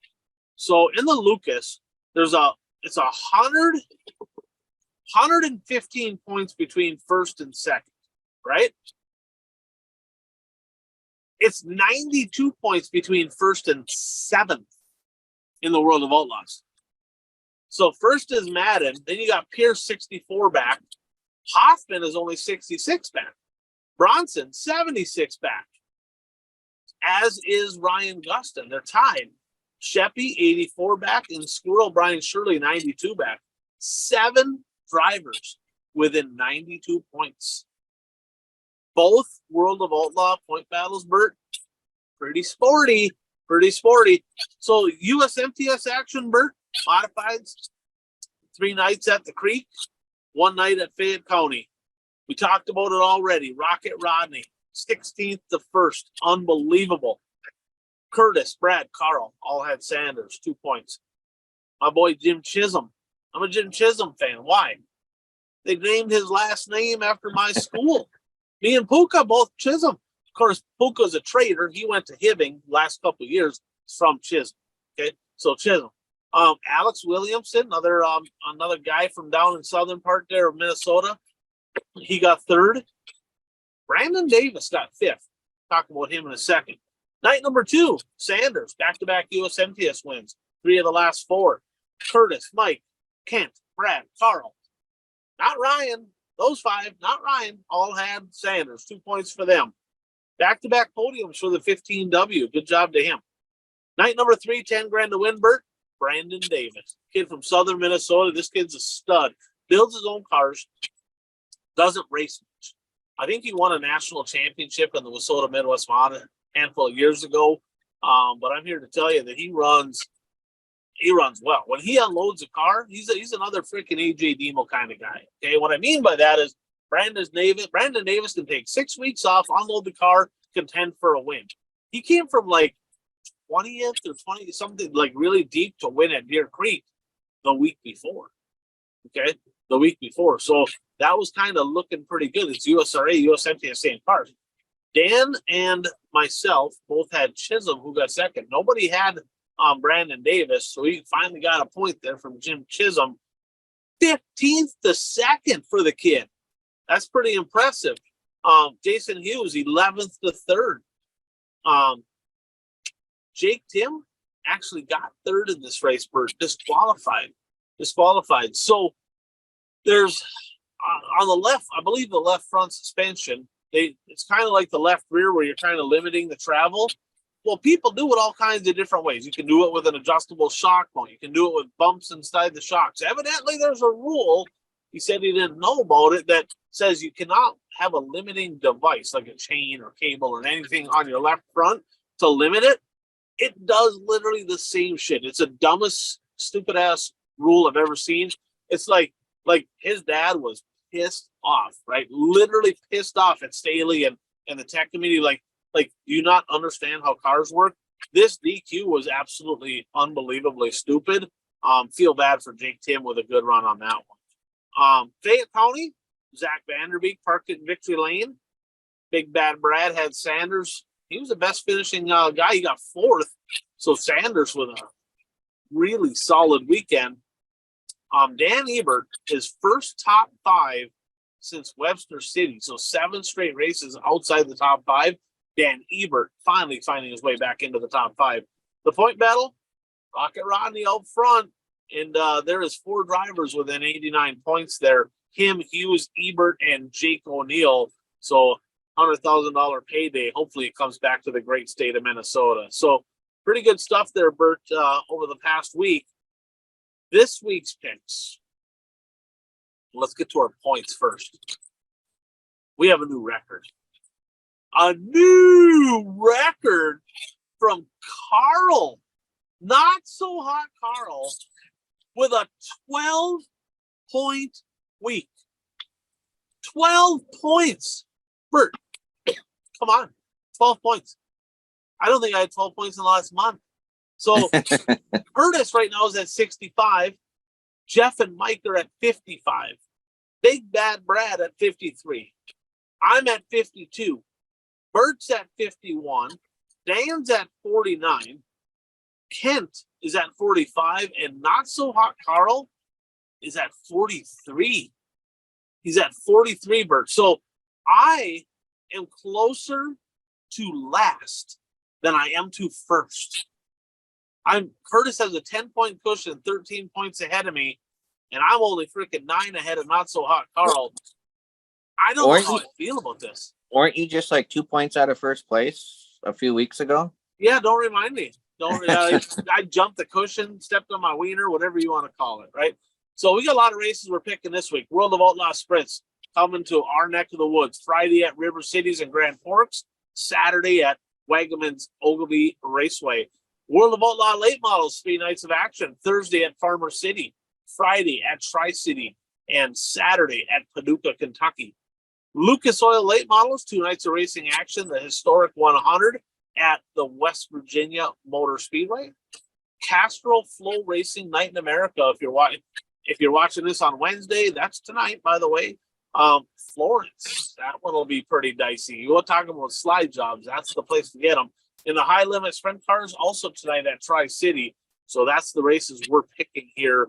So in the Lucas, it's 115 points between first and second, right? It's 92 points between first and 7th in the World of Outlaws. So first is Madden, then you got Pierce 64 back. Hoffman is only 66 back. Bronson 76 back. As is Ryan Gustin. They're tied. Sheppy, 84 back, and Squirrel Brian Shirley, 92 back. 7 drivers within 92 points. Both World of Outlaw point battles, Bert. Pretty sporty. Pretty sporty. So USMTS action, Bert. Modifieds. 3 nights at the Creek. 1 night at Fayette County. We talked about it already. Rocket Rodney. 16th to 1st. Unbelievable. Curtis, Brad, Carl all had Sanders, 2 points. My boy Jim Chisholm. I'm a Jim Chisholm fan. Why? They named his last name after my school. Me and Puka both Chisholm. Of course, Puka's a traitor. He went to Hibbing last couple of years from Chisholm. Okay, so Chisholm. Alex Williamson, another guy from down in southern part there of Minnesota. He got 3rd. Brandon Davis got 5th. Talk about him in a second. Night number 2, Sanders, back-to-back USMTS wins. 3 of the last 4. Curtis, Mike, Kent, Brad, Carl. Not Ryan. Those 5, not Ryan, all had Sanders. 2 points for them. Back-to-back podiums for the 15W. Good job to him. Night number 3, 10 grand to win, Bert. Brandon Davis, kid from southern Minnesota. This kid's a stud. Builds his own cars. Doesn't race much. I think he won a national championship in the Wissota Midwest Mod a handful of years ago. But I'm here to tell you that he runs well. When he unloads a car, he's another freaking AJ Demo kind of guy. Okay, what I mean by that is Brandon Davis can take 6 weeks off, unload the car, contend for a win. He came from like 20th or 20 something, like really deep to win at Deer Creek the week before. Okay, the week before. So that was kind of looking pretty good. It's USRA, USMTS, same cars. Dan and myself both had Chisholm, who got 2nd. Nobody had Brandon Davis, so he finally got a point there from Jim Chisholm. 15th to 2nd for the kid. That's pretty impressive. Jason Hughes, 11th to 3rd. Jake Tim actually got 3rd in this race, but disqualified. So there's on the left, I believe the left front suspension, it's kind of like the left rear where you're kind of limiting the travel. Well, people do it all kinds of different ways. You can do it with an adjustable shock mount. You can do it with bumps inside the shocks. Evidently, there's a rule, he said he didn't know about it, that says you cannot have a limiting device like a chain or cable or anything on your left front to limit it. It does literally the same shit. It's the dumbest, stupid-ass rule I've ever seen. It's like his dad was pissed off, right? Literally pissed off at Staley and the tech committee. Like, do you not understand how cars work? This DQ was absolutely unbelievably stupid. Feel bad for Jake Tim with a good run on that one. Fayette County, Zach Vanderbeek parked it in Victory Lane. Big Bad Brad had Sanders. He was the best finishing guy. He got 4th. So Sanders with a really solid weekend. Dan Ebert, his first top 5 since Webster City. So 7 straight races outside the top 5. Dan Ebert finally finding his way back into the top 5. The point battle, Rocket Rodney out front. And there is 4 drivers within 89 points there. Him, Hughes, Ebert, and Jake O'Neill. So $100,000 payday. Hopefully it comes back to the great state of Minnesota. So pretty good stuff there, Bert, over the past week. This week's picks. Let's get to our points first. We have a new record. A new record from Carl. Not so hot Carl with a 12-point week. 12 points. Bert, come on. 12 points. I don't think I had 12 points in the last month. So Curtis right now is at 65. Jeff and Mike are at 55. Big Bad Brad at 53. I'm at 52. Bert's at 51. Dan's at 49. Kent is at 45. And Not So Hot Carl is at 43. He's at 43, Bert. So I am closer to last than I am to first. Curtis has a 10-point cushion, 13 points ahead of me, and I'm only freaking 9 ahead of Not So Hot Carl. I don't know how I feel about this. Weren't you just like 2 points out of first place a few weeks ago? Yeah, don't remind me. Don't I jumped the cushion, stepped on my wiener, whatever you want to call it, right? So we got a lot of races we're picking this week. World of Outlaw Sprints coming to our neck of the woods. Friday at River Cities and Grand Forks. Saturday at Wagaman's Ogilvie Raceway. World of Outlaw Late Models, 3 nights of action. Thursday at Farmer City. Friday at Tri-City. And Saturday at Paducah, Kentucky. Lucas Oil Late Models, 2 nights of racing action. The historic 100 at the West Virginia Motor Speedway. Castrol Flow Racing Night in America. If you're watching this on Wednesday, that's tonight, by the way. Florence, that one will be pretty dicey. You want to talk about slide jobs, that's the place to get them. In the high limit sprint cars, also tonight at Tri-City. So that's the races we're picking here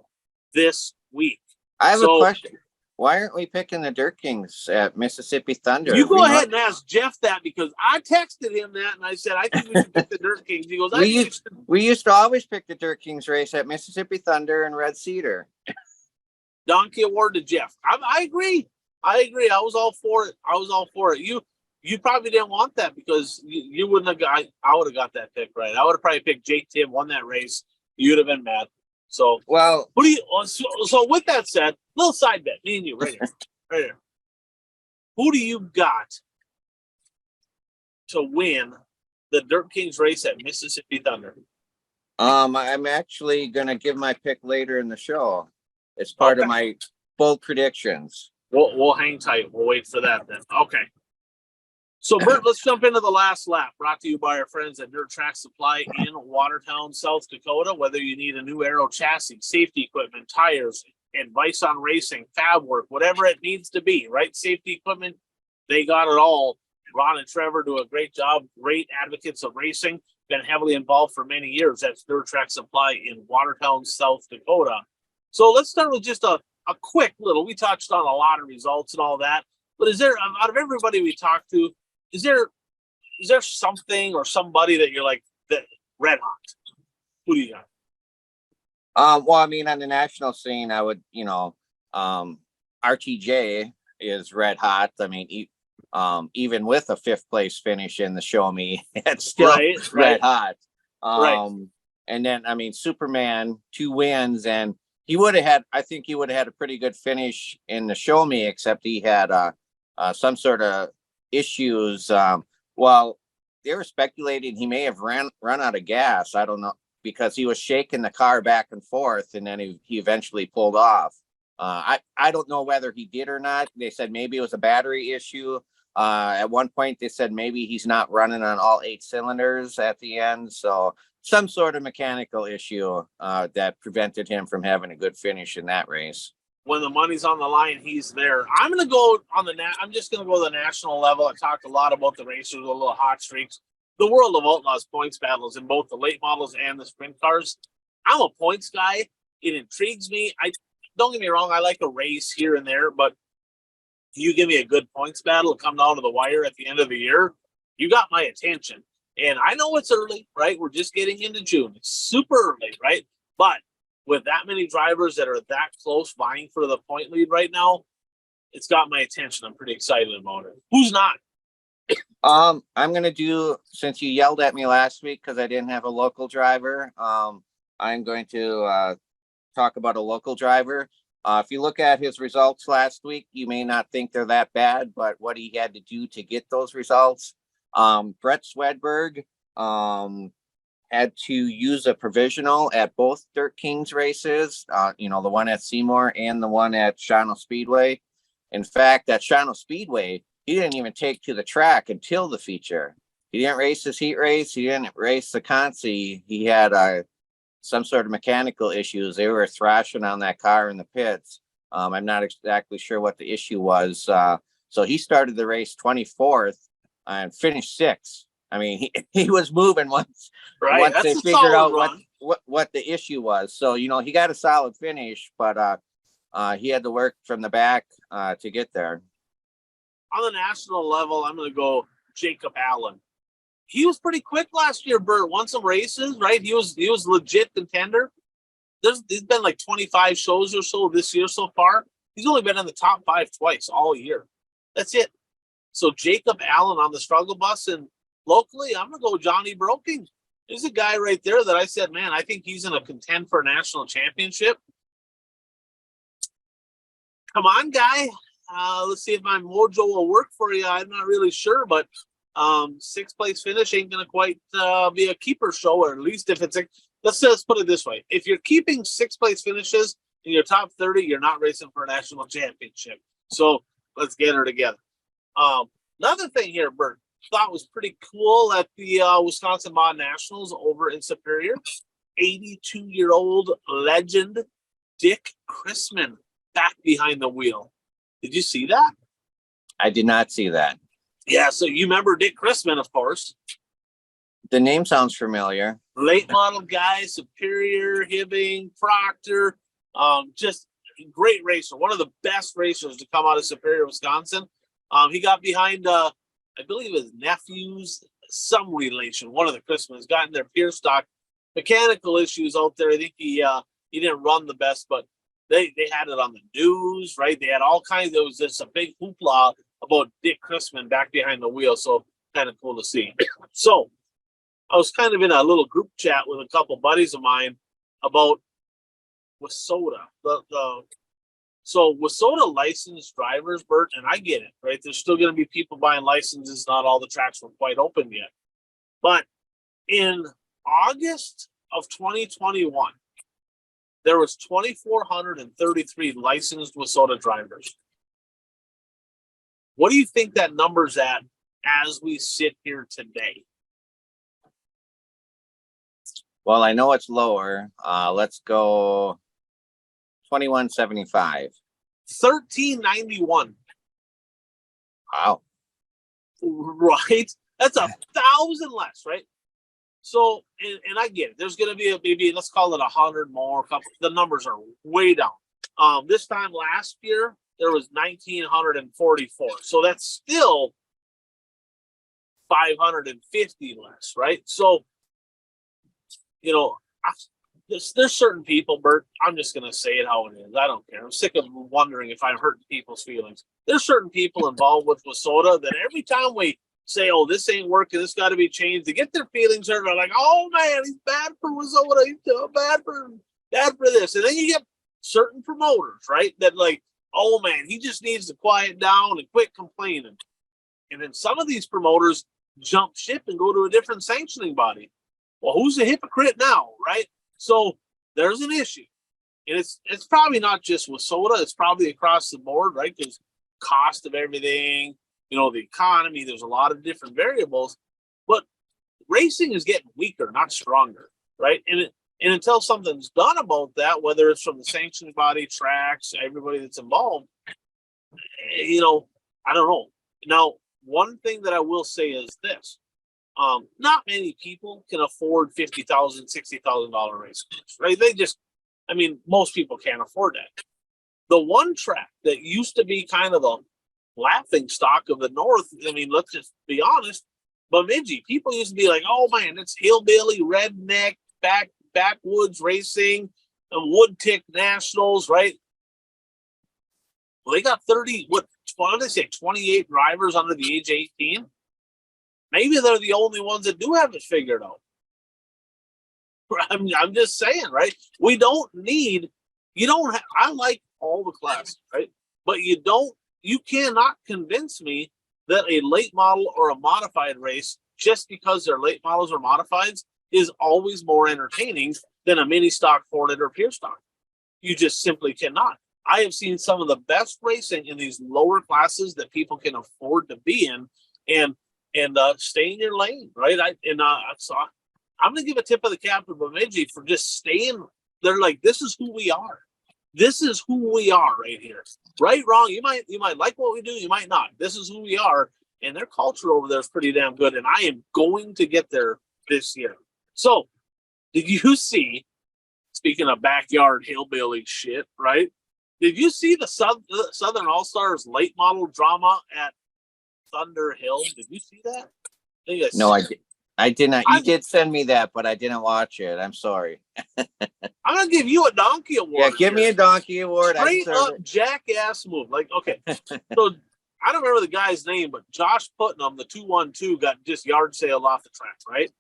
this week. I have a question. Why aren't we picking the Dirt Kings at Mississippi Thunder? You go ahead and ask Jeff that, because I texted him that and I said, I think we should pick the Dirt Kings. He goes, we used to always pick the Dirt Kings race at Mississippi Thunder and Red Cedar. Donkey Award to Jeff. I agree. I was all for it. You probably didn't want that because you wouldn't have got. I would have got that pick right. I would have probably picked Jake Tim, won that race. You'd have been mad. So well, who do you? So with that said, little side bet, me and you, right here, right here. Who do you got to win the Dirt Kings race at Mississippi Thunder? I'm actually gonna give my pick later in the show. It's part of my bold predictions. We'll hang tight. We'll wait for that then. Okay. So, Bert, let's jump into the last lap. Brought to you by our friends at Dirt Track Supply in Watertown, South Dakota. Whether you need a new aero chassis, safety equipment, tires, advice on racing, fab work, whatever it needs to be, right? Safety equipment, they got it all. Ron and Trevor do a great job. Great advocates of racing. Been heavily involved for many years. That's Dirt Track Supply in Watertown, South Dakota. So let's start with just a quick little, we touched on a lot of results and all that, but is there, out of everybody we talked to, is there something or somebody that you're like, that red hot? Who do you got? Well, I mean, on the national scene, I would, RTJ is red hot. I mean, even with a 5th place finish in the Show Me, it's still red hot. And then, I mean, Superman, 2 wins, and I think he would have had a pretty good finish in the Show Me, except he had some sort of issues. Well, they were speculating he may have run out of gas. I don't know, because he was shaking the car back and forth, and then he eventually pulled off. I don't know whether he did or not. They said maybe it was a battery issue. At one point, they said maybe he's not running on all 8 cylinders at the end. So some sort of mechanical issue that prevented him from having a good finish in that race. When the money's on the line, he's there. I'm going to go on I'm just going to go to the national level. I talked a lot about the racers, the little hot streaks. The World of Outlaws points battles in both the late models and the sprint cars. I'm a points guy. It intrigues me. Don't get me wrong. I like a race here and there, but you give me a good points battle to come down to the wire at the end of the year, you got my attention. And I know it's early, right? We're just getting into June. It's super early, right? But with that many drivers that are that close vying for the point lead right now, it's got my attention. I'm pretty excited about it. Who's not? I'm going to do, since you yelled at me last week because I didn't have a local driver, I'm going to talk about a local driver. If you look at his results last week, you may not think they're that bad, but what he had to do to get those results. Brett Swedberg had to use a provisional at both Dirt Kings races, the one at Seymour and the one at Shawano Speedway. In fact, at Shawano Speedway, he didn't even take to the track until the feature. He didn't race his heat race. He didn't race the consi. He had some sort of mechanical issues. They were thrashing on that car in the pits. I'm not exactly sure what the issue was. So he started the race 24th and finished 6th. I mean, he was moving once they figured out what the issue was. So, he got a solid finish, but he had to work from the back to get there. On the national level, I'm going to go Jacob Allen. He was pretty quick last year, Bert. Won some races, right? He was legit contender. There's been like 25 shows or so this year so far. He's only been in the top 5 twice all year. That's it. So Jacob Allen on the struggle bus, and locally, I'm going to go Johnny Broking. There's a guy right there that I said, man, I think he's going to contend for a national championship. Come on, guy. Let's see if my mojo will work for you. I'm not really sure, but sixth place finish ain't going to quite be a keeper show, or at least if it's a, let's just put it this way. If you're keeping sixth place finishes in your top 30, you're not racing for a national championship. So let's get her together. Another thing here, Bert, thought was pretty cool at the Wisconsin Mod Nationals over in Superior. 82-year-old legend Dick Chrisman back behind the wheel. Did you see that? I did not see that. Yeah, so you remember Dick Chrisman, of course. The name sounds familiar. Late model guy, Superior, Hibbing, Proctor. Just great racer. One of the best racers to come out of Superior, Wisconsin. He got behind, I believe his nephew's, some relation. One of the Christmas got in their pier stock. Mechanical issues out there. I think he didn't run the best, but they had it on the news, right? They had all kinds. There was just a big hoopla about Dick Chrisman back behind the wheel. So kind of cool to see. So I was kind of in a little group chat with a couple buddies of mine about WISSOTA. So WISSOTA licensed drivers, Bert, and I get it, right? There's still going to be people buying licenses. Not all the tracks were quite open yet. But in August of 2021, there was 2,433 licensed WISSOTA drivers. What do you think that number's at as we sit here today? Well, I know it's lower. Let's go 2175. 1,391. Wow. Right? That's 1,000 less, right? So, and I get it. There's going to be maybe, let's call it 100 more. The numbers are way down. This time last year, there was 1,944. So that's still 550 less, right? So, you know, there's certain people, Bert, I'm just going to say it how it is. I don't care. I'm sick of wondering if I'm hurting people's feelings. There's certain people involved with WISSOTA that every time we say, oh, this ain't working, this got to be changed, they get their feelings hurt. They're like, oh, man, he's bad for WISSOTA. He's bad for this. And then you get certain promoters, right, that like, oh, man, he just needs to quiet down and quit complaining. And then some of these promoters jump ship and go to a different sanctioning body. Well, who's a hypocrite now, right? So there's an issue. And it's probably not just WISSOTA. It's probably across the board, right? Because cost of everything, the economy, there's a lot of different variables. But racing is getting weaker, not stronger, right? And until something's done about that, whether it's from the sanctioning body, tracks, everybody that's involved, I don't know. Now, one thing that I will say is this. Not many people can afford $50,000, $60,000 race cars, right? Most people can't afford that. The one track that used to be kind of a laughing stock of the North, let's just be honest, Bemidji, people used to be like, oh man, it's hillbilly, redneck, backwoods racing, and wood tick nationals, right? Well, they got 28 drivers under the age of 18. Maybe they're the only ones that do have it figured out. I'm just saying, right? I like all the classes, right? But you cannot convince me that a late model or a modified race, just because they're late models or modifieds, is always more entertaining than a mini stock, Ford or pure stock. You just simply cannot. I have seen some of the best racing in these lower classes that people can afford to be in, and stay in your lane, right? I'm going to give a tip of the cap to Bemidji for just staying. They're like, this is who we are. This is who we are right here. Right, wrong. You might like what we do. You might not. This is who we are. And their culture over there is pretty damn good. And I am going to get there this year. So did you see, speaking of backyard hillbilly shit, right? Did you see the Southern All-Stars late model drama at Thunder Hill? Did you see that? No, I did not. You did send me that, but I didn't watch it. I'm sorry. I'm gonna give you a donkey award. Yeah, give me a donkey award. Straight up jackass move. Like, okay, so I don't remember the guy's name, but Josh Putnam, the 212, got just yard sailed off the track, right?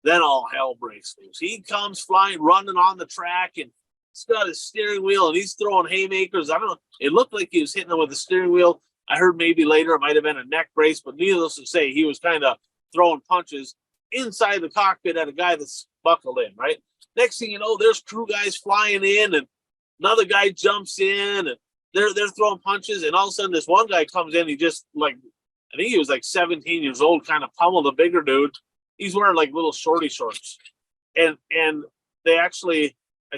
Then all hell breaks loose. He comes flying, running on the track, and he's got his steering wheel, and he's throwing haymakers. I don't know. It looked like he was hitting him with the steering wheel. I heard maybe later it might have been a neck brace, but needless to say, he was kind of throwing punches inside the cockpit at a guy that's buckled in, right? Next thing you know, there's crew guys flying in, and another guy jumps in, and they're throwing punches, and all of a sudden this one guy comes in. He just like, I think he was like 17 years old, kind of pummeled a bigger dude. He's wearing like little shorty shorts, and they actually,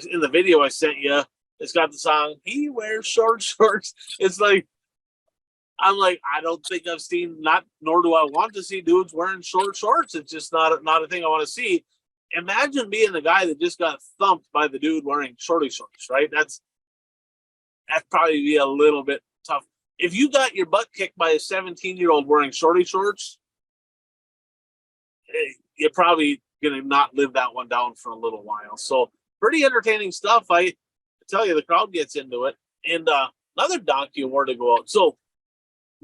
in the video I sent you, it's got the song "He Wears Short Shorts." It's like, I'm like, I don't think I've seen, not nor do I want to see dudes wearing short shorts. It's just not a thing I want to see. Imagine being the guy that just got thumped by the dude wearing shorty shorts, right? That's probably be a little bit tough. If you got your butt kicked by a 17-year-old wearing shorty shorts, you're probably going to not live that one down for a little while. So pretty entertaining stuff. I tell you, the crowd gets into it. And another donkey award to go out. So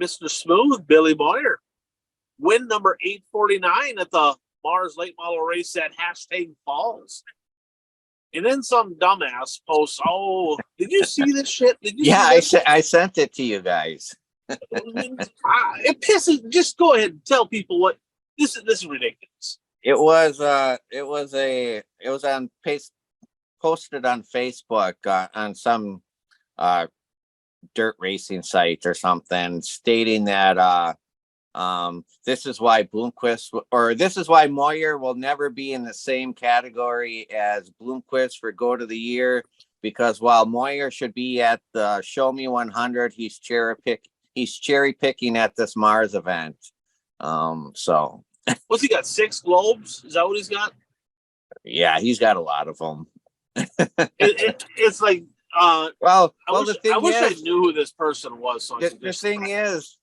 Mr. Smooth, Billy Boyer, win number 849 at the Mars Late Model Race at #Falls. And then some dumbass posts, oh, did you see this shit? Did you I sent it to you guys. It pisses. Just go ahead and tell people what this is ridiculous. It was on posted on Facebook on some dirt racing site or something, stating that this is why Bloomquist, or this is why Moyer will never be in the same category as Bloomquist for Goat of the Year, because while Moyer should be at the Show Me 100, he's cherry picking at this Mars event. So what's he got? 6 globes? Is that what he's got? Yeah, he's got a lot of them. It's like, I wish I knew who this person was. So the thing is,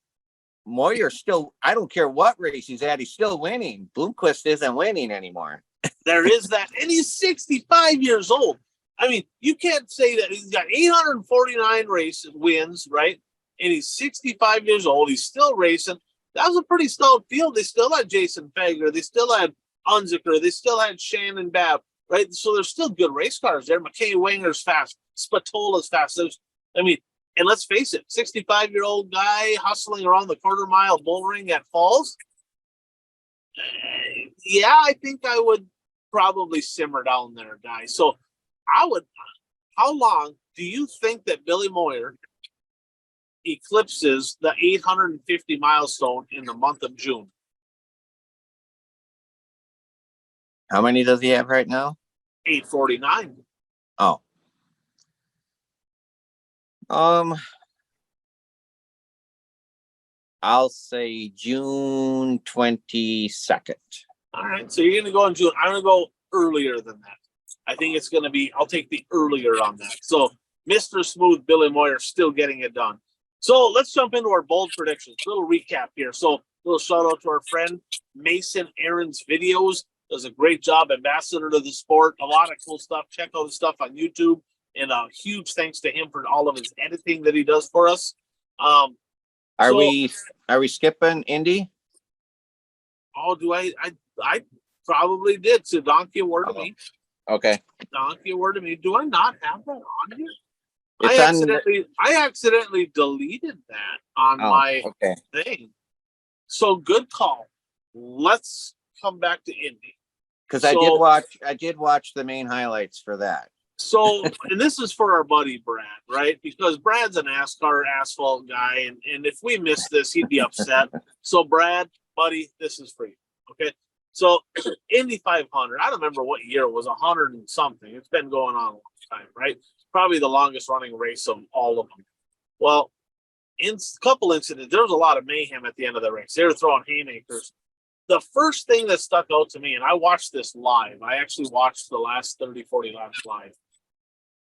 Moyer still, I don't care what race he's at, he's still winning. Bloomquist isn't winning anymore. There is that. And he's 65 years old. I mean, you can't say that. He's got 849 race wins, right? And he's 65 years old. He's still racing. That was a pretty stout field. They still had Jason Fager. They still had Unzicker. They still had Shannon Babb, right? So there's still good race cars there. McKay Wenger's fast. Spatola's fast. And let's face it, 65-year-old guy hustling around the quarter-mile bull ring at Falls. Yeah, I think I would probably simmer down there, guys. So how long do you think that Billy Moyer eclipses the 850 milestone in the month of June? How many does he have right now? 849. Oh. I'll say June 22nd. All right, so you're going to go in June. I'm going to go earlier than that. I think it's going to be, I'll take the earlier on that. So Mr. Smooth, Billy Moyer, still getting it done. So let's jump into our bold predictions. Little recap here. So little shout out to our friend Mason Aaron's Videos. Does a great job, ambassador to the sport. A lot of cool stuff. Check out the stuff on YouTube. And a huge thanks to him for all of his editing that he does for us. Are we skipping Indy? Oh, do I probably did. So donkey award to me. Okay. Donkey award to me. Do I not have that on here? I accidentally deleted that on my thing. So good call. Let's come back to Indy. Because I did watch the main highlights for that. So, and this is for our buddy Brad, right? Because Brad's a NASCAR asphalt guy, and if we miss this, he'd be upset. So, Brad, buddy, this is for you, okay? So, Indy 500, I don't remember what year it was, 100 and something. It's been going on a long time, right? Probably the longest running race of all of them. Well, in a couple incidents, there was a lot of mayhem at the end of the race. They were throwing haymakers. The first thing that stuck out to me, and I watched this live. I actually watched the last 30, 40 laps live.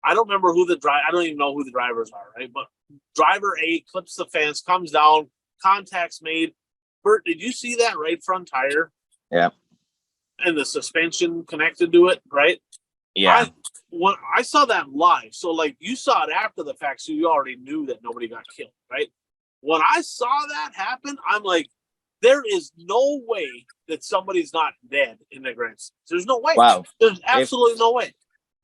I don't remember I don't even know who the drivers are, right? But driver A clips the fence, comes down, contact's made. Bert, did you see that right front tire? Yeah. And the suspension connected to it, right? Yeah. When I saw that live, so like you saw it after the fact, so you already knew that nobody got killed, right? When I saw that happen, I'm like, There is no way that somebody's not dead in the grandstands. There's no way. Wow. There's absolutely no way.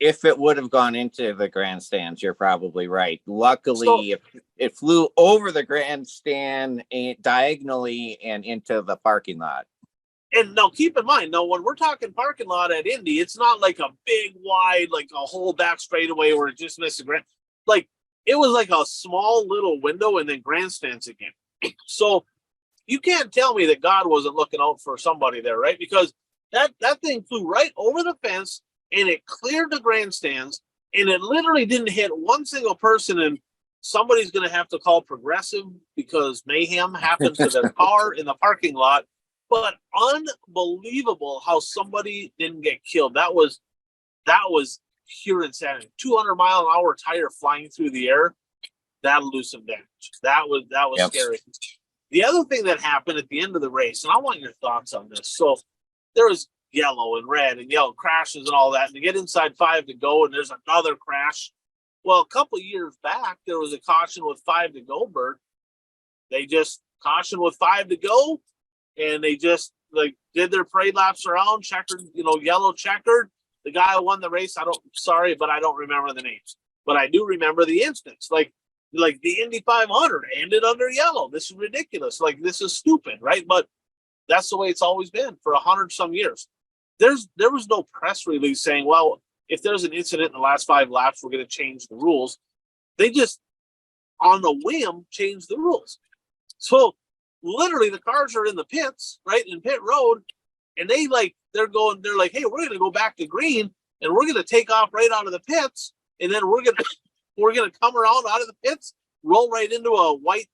If it would have gone into the grandstands, you're probably right. Luckily, it flew over the grandstand diagonally and into the parking lot. And now keep in mind, now when we're talking parking lot at Indy, it's not like a big wide, like a whole back straightaway where it just missed the grand. Like it was like a small little window and then grandstands again. So you can't tell me that God wasn't looking out for somebody there, right? Because that thing flew right over the fence and it cleared the grandstands and it literally didn't hit one single person. And somebody's going to have to call Progressive because mayhem happened to their car in the parking lot. But unbelievable how somebody didn't get killed. That was pure insanity. 200-mile-an-hour tire flying through the air. That'll do some damage. That was Yep. scary. The other thing that happened at the end of the race, and I want your thoughts on this. So there was yellow and red and yellow crashes and all that. And you get inside 5 to go, and there's another crash. Well, a couple years back, there was a caution with 5 to go, Bert. They just cautioned with 5 to go, and they just like did their parade laps around, checkered, yellow checkered. The guy who won the race, sorry, but I don't remember the names. But I do remember the instance. Like the Indy 500 ended under yellow. This is ridiculous. Like, this is stupid, right? But that's the way it's always been for 100-some years. There was no press release saying, well, if there's an incident in the last 5 laps, we're going to change the rules. They just, on the whim, changed the rules. So literally the cars are in the pits, right, in pit road, and they're like, hey, we're going to go back to green, and we're going to take off right out of the pits, and then we're going to come around out of the pits, roll right into a white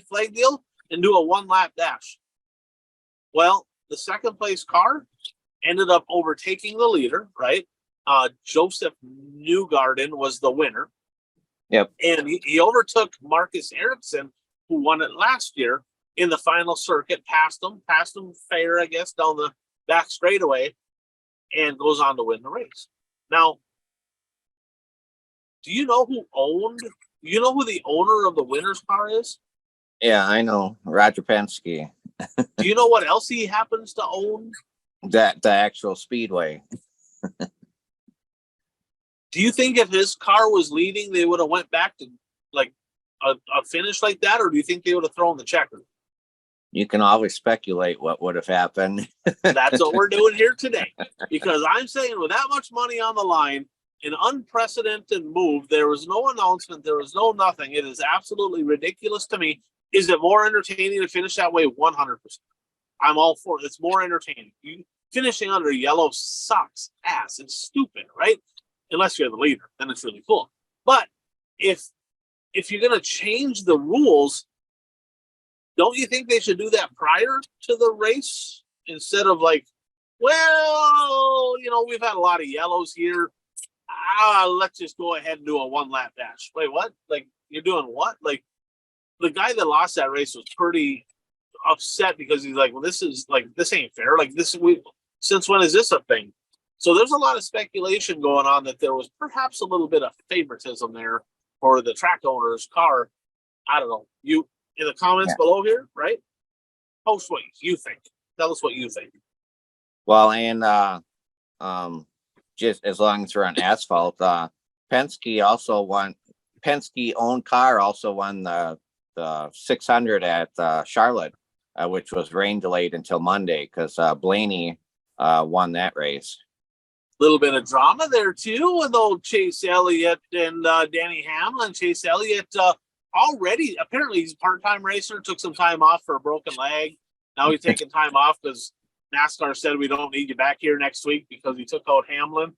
flag deal, and do a 1-lap dash. Well, the second place car ended up overtaking the leader, right? Joseph Newgarden was the winner. Yep. And he overtook Marcus Ericsson, who won it last year in the final circuit, passed him fair, I guess, down the back straightaway, and goes on to win the race. Now, do you know who the owner of the winner's car is? Yeah, I know. Roger Penske. Do you know what else he happens to own? The actual speedway. Do you think if his car was leading, they would have went back to like a finish like that, or do you think they would have thrown the checker? You can always speculate what would have happened. That's what we're doing here today, because I'm saying with that much money on the line, an unprecedented move. There was no announcement. There was no nothing. It is absolutely ridiculous to me. Is it more entertaining to finish that way? 100%. I'm all for it. It's more entertaining. Finishing under yellow sucks ass. It's stupid, right? Unless you're the leader, then it's really cool. But if you're going to change the rules, don't you think they should do that prior to the race instead of like, well, we've had a lot of yellows here. Let's just go ahead and do a 1-lap dash. Wait, what? Like, you're doing what? Like, the guy that lost that race was pretty upset because he's like, well, this ain't fair. Like, since when is this a thing? So there's a lot of speculation going on that there was perhaps a little bit of favoritism there for the track owner's car. I don't know. You in the comments below here, right? Post what you think. Tell us what you think. Well, and just as long as we're on asphalt, Penske owned car also won the 600 at Charlotte, which was rain delayed until Monday because Blaney won that race. Little bit of drama there too with old Chase Elliott and Danny Hamlin. Chase Elliott already, apparently he's a part-time racer, took some time off for a broken leg. Now he's taking time off because NASCAR said we don't need you back here next week because he took out Hamlin.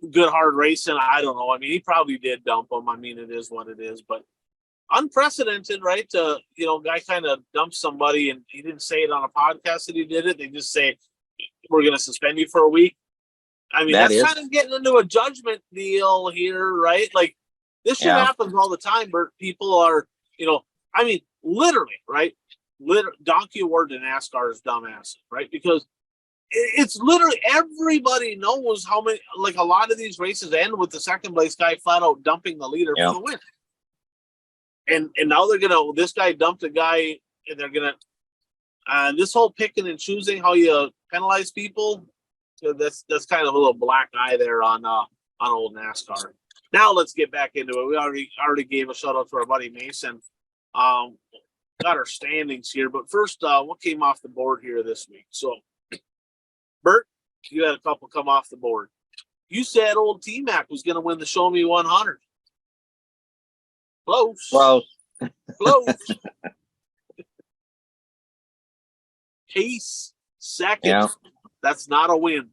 Good hard racing. I don't know. I mean, he probably did dump him. I mean, it is what it is, but unprecedented, right? Guy kind of dumped somebody and he didn't say it on a podcast that he did it. They just say, we're going to suspend you for a week. I mean, that's kind of getting into a judgment deal here, right? Like, this shit happens all the time, Bert. People are, literally, right? Donkey award to NASCAR is dumbasses, right? Because it's literally everybody knows how many, like, a lot of these races end with the second place guy flat out dumping the leader for the win. And now this guy dumped a guy and they're gonna. This whole picking and choosing how you penalize people, that's kind of a little black eye there on old NASCAR. Now let's get back into it. We already gave a shout out to our buddy Mason. Got our standings here, but first, what came off the board here this week? So, Bert, you had a couple come off the board. You said old T-Mac was going to win the Show Me 100. Close. Well, Close. Case second. Yeah. That's not a win.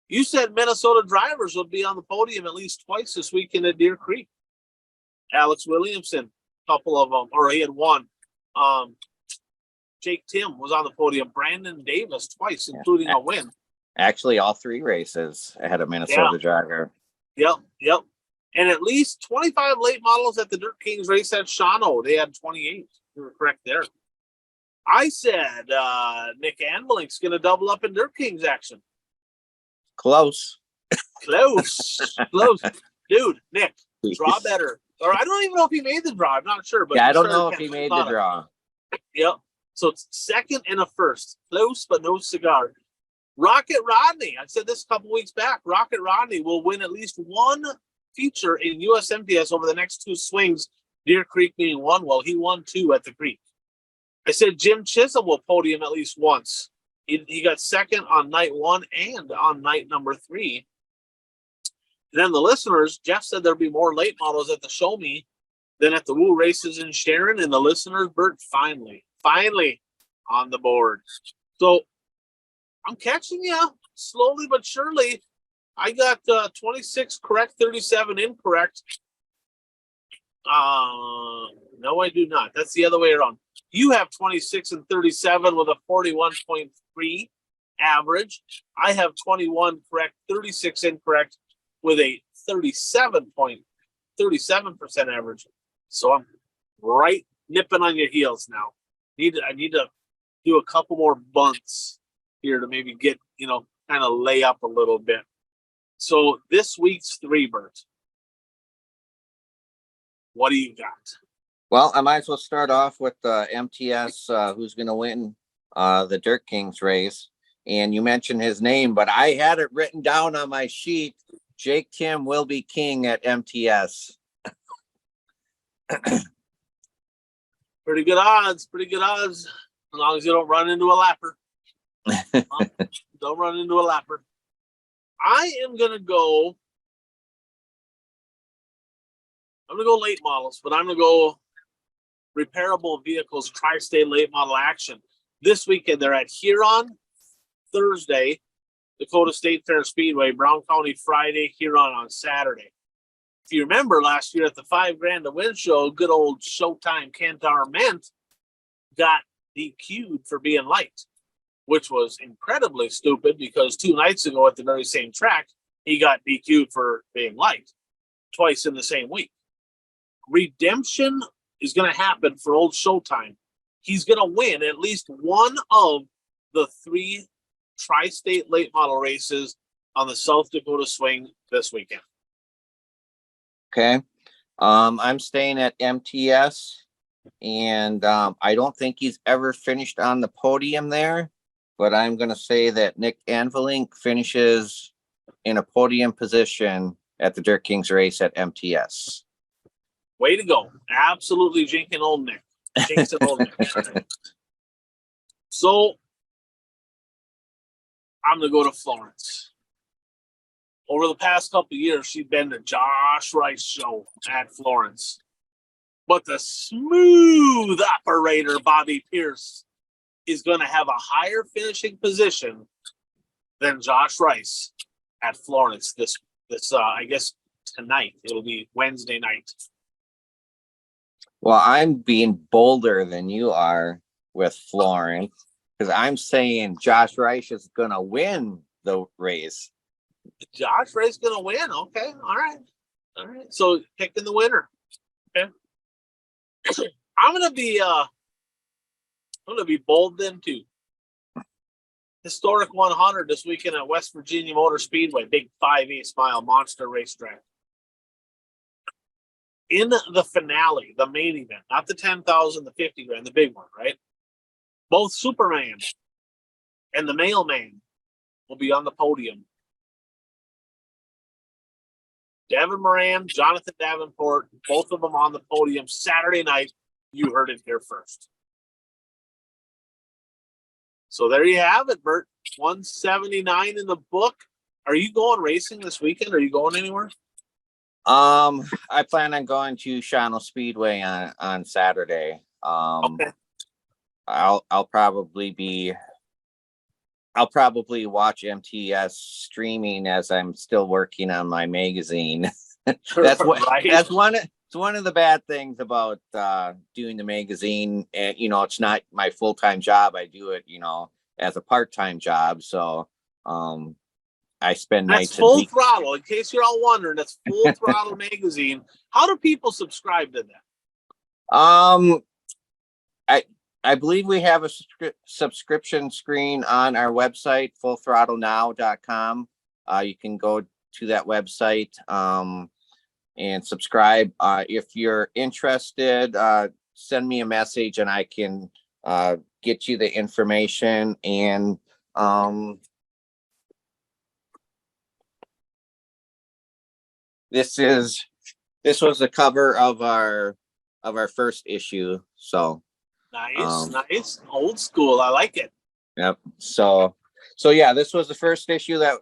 You said Minnesota drivers would be on the podium at least twice this weekend at Deer Creek. Alex Williamson, couple of them, or he had one. Jake Tim was on the podium. Brandon Davis twice, including a win. Actually, all 3 races ahead of Minnesota driver. Yep. And at least 25 late models at the Dirt Kings race at Shawano. They had 28. You were correct there. I said Nick Anvelink's going to double up in Dirt Kings action. Close. Close. Dude, Nick, draw better. Or I don't even know if he made the draw. I'm not sure. But I don't know if he made the draw. Yep. So it's second and a first. Close, but no cigar. Rocket Rodney. I said this a couple weeks back. Rocket Rodney will win at least one feature in USMTS over the next 2 swings. Deer Creek being one. Well, he won 2 at the Creek. I said Jim Chisholm will podium at least once. He got second on night 1 and on night number 3. And then the listeners, Jeff said there'll be more late models at the Show Me than at the Woo races in Sharon. And the listeners, Bert, finally on the board. So I'm catching you slowly but surely. I got 26 correct, 37 incorrect. No, I do not. That's the other way around. You have 26 and 37 with a 41.3 average. I have 21 correct, 36 incorrect with a 37% average. So I'm right nipping on your heels now. I need to do a couple more bunts here to maybe get, kind of lay up a little bit. So this week's 3, Bert. What do you got? Well, I might as well start off with MTS, who's going to win the Dirt Kings race. And you mentioned his name, but I had it written down on my sheet. Jake Tim will be king at MTS. Pretty good odds. As long as you don't run into a lapper. Don't run into a lapper. I am going to go late models, but I'm going to go repairable vehicles, tri-state late model action. This weekend, they're at Huron Thursday, Dakota State Fair Speedway, Brown County Friday, Huron on Saturday. If you remember last year at the $5,000 to win show, good old Showtime Kantar Ment got DQ'd for being light, which was incredibly stupid because 2 nights ago at the very same track, he got DQ'd for being light twice in the same week. Redemption is going to happen for old Showtime. He's going to win at least one of the 3 tri-state late model races on the South Dakota Swing this weekend. Okay. I'm staying at MTS, and I don't think he's ever finished on the podium there, but I'm going to say that Nick Anvelink finishes in a podium position at the Dirt Kings race at MTS. Way to go. Absolutely jinxing old Nick. So I'm going to go to Florence. Over the past couple of years, she's been the Josh Rice show at Florence. But the smooth operator, Bobby Pierce, is going to have a higher finishing position than Josh Rice at Florence this I guess tonight. It'll be Wednesday night. Well, I'm being bolder than you are with Florence because I'm saying Josh Rice is going to win the race. Josh Rice going to win. Okay. All right. So picking the winner. Okay. I'm going to be bold then too. Historic 100 this weekend at West Virginia Motor Speedway, big 5/8 mile monster racetrack. In the finale, the main event, not the 10,000, the 50 grand, the big one, right? Both Superman and the Mailman will be on the podium. Devin Moran, Jonathan Davenport, both of them on the podium Saturday night. You heard it here first. So there you have it, Bert. 179 in the book. Are you going racing this weekend? Are you going anywhere? I plan on going to Shawano Speedway on Saturday. Okay. I'll probably watch MTS streaming as I'm still working on my magazine. That's one of the bad things about doing the magazine. And it's not my full-time job. I do it, as a part-time job. So I spend nights. That's Full Throttle. In case you're all wondering, that's Full Throttle magazine. How do people subscribe to that? I believe we have a subscription screen on our website, fullthrottlenowcom. You can go to that website and subscribe. If you're interested, send me a message and I can get you the information. And this was the cover of our first issue. So. Nice. Old school. I like it. Yep. So yeah, this was the first issue that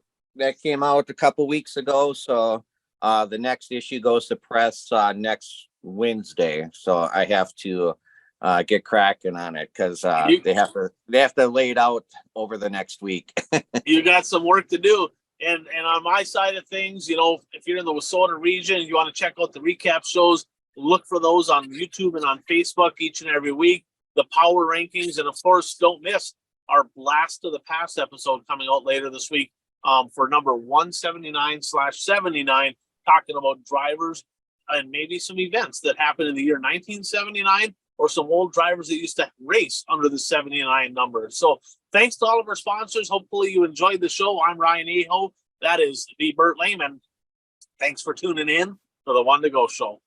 came out a couple weeks ago. So the next issue goes to press next Wednesday. So I have to get cracking on it because they have to lay it out over the next week. You got some work to do. And on my side of things, if you're in the Wissota region, you want to check out the recap shows, look for those on YouTube and on Facebook each and every week. The power rankings, and of course, don't miss our Blast of the Past episode coming out later this week for number 179/79, talking about drivers and maybe some events that happened in the year 1979 or some old drivers that used to race under the 79 number. So thanks to all of our sponsors. Hopefully you enjoyed the show. I'm Ryan Aho. That is the Bert Lehman. Thanks for tuning in for the One to Go Show.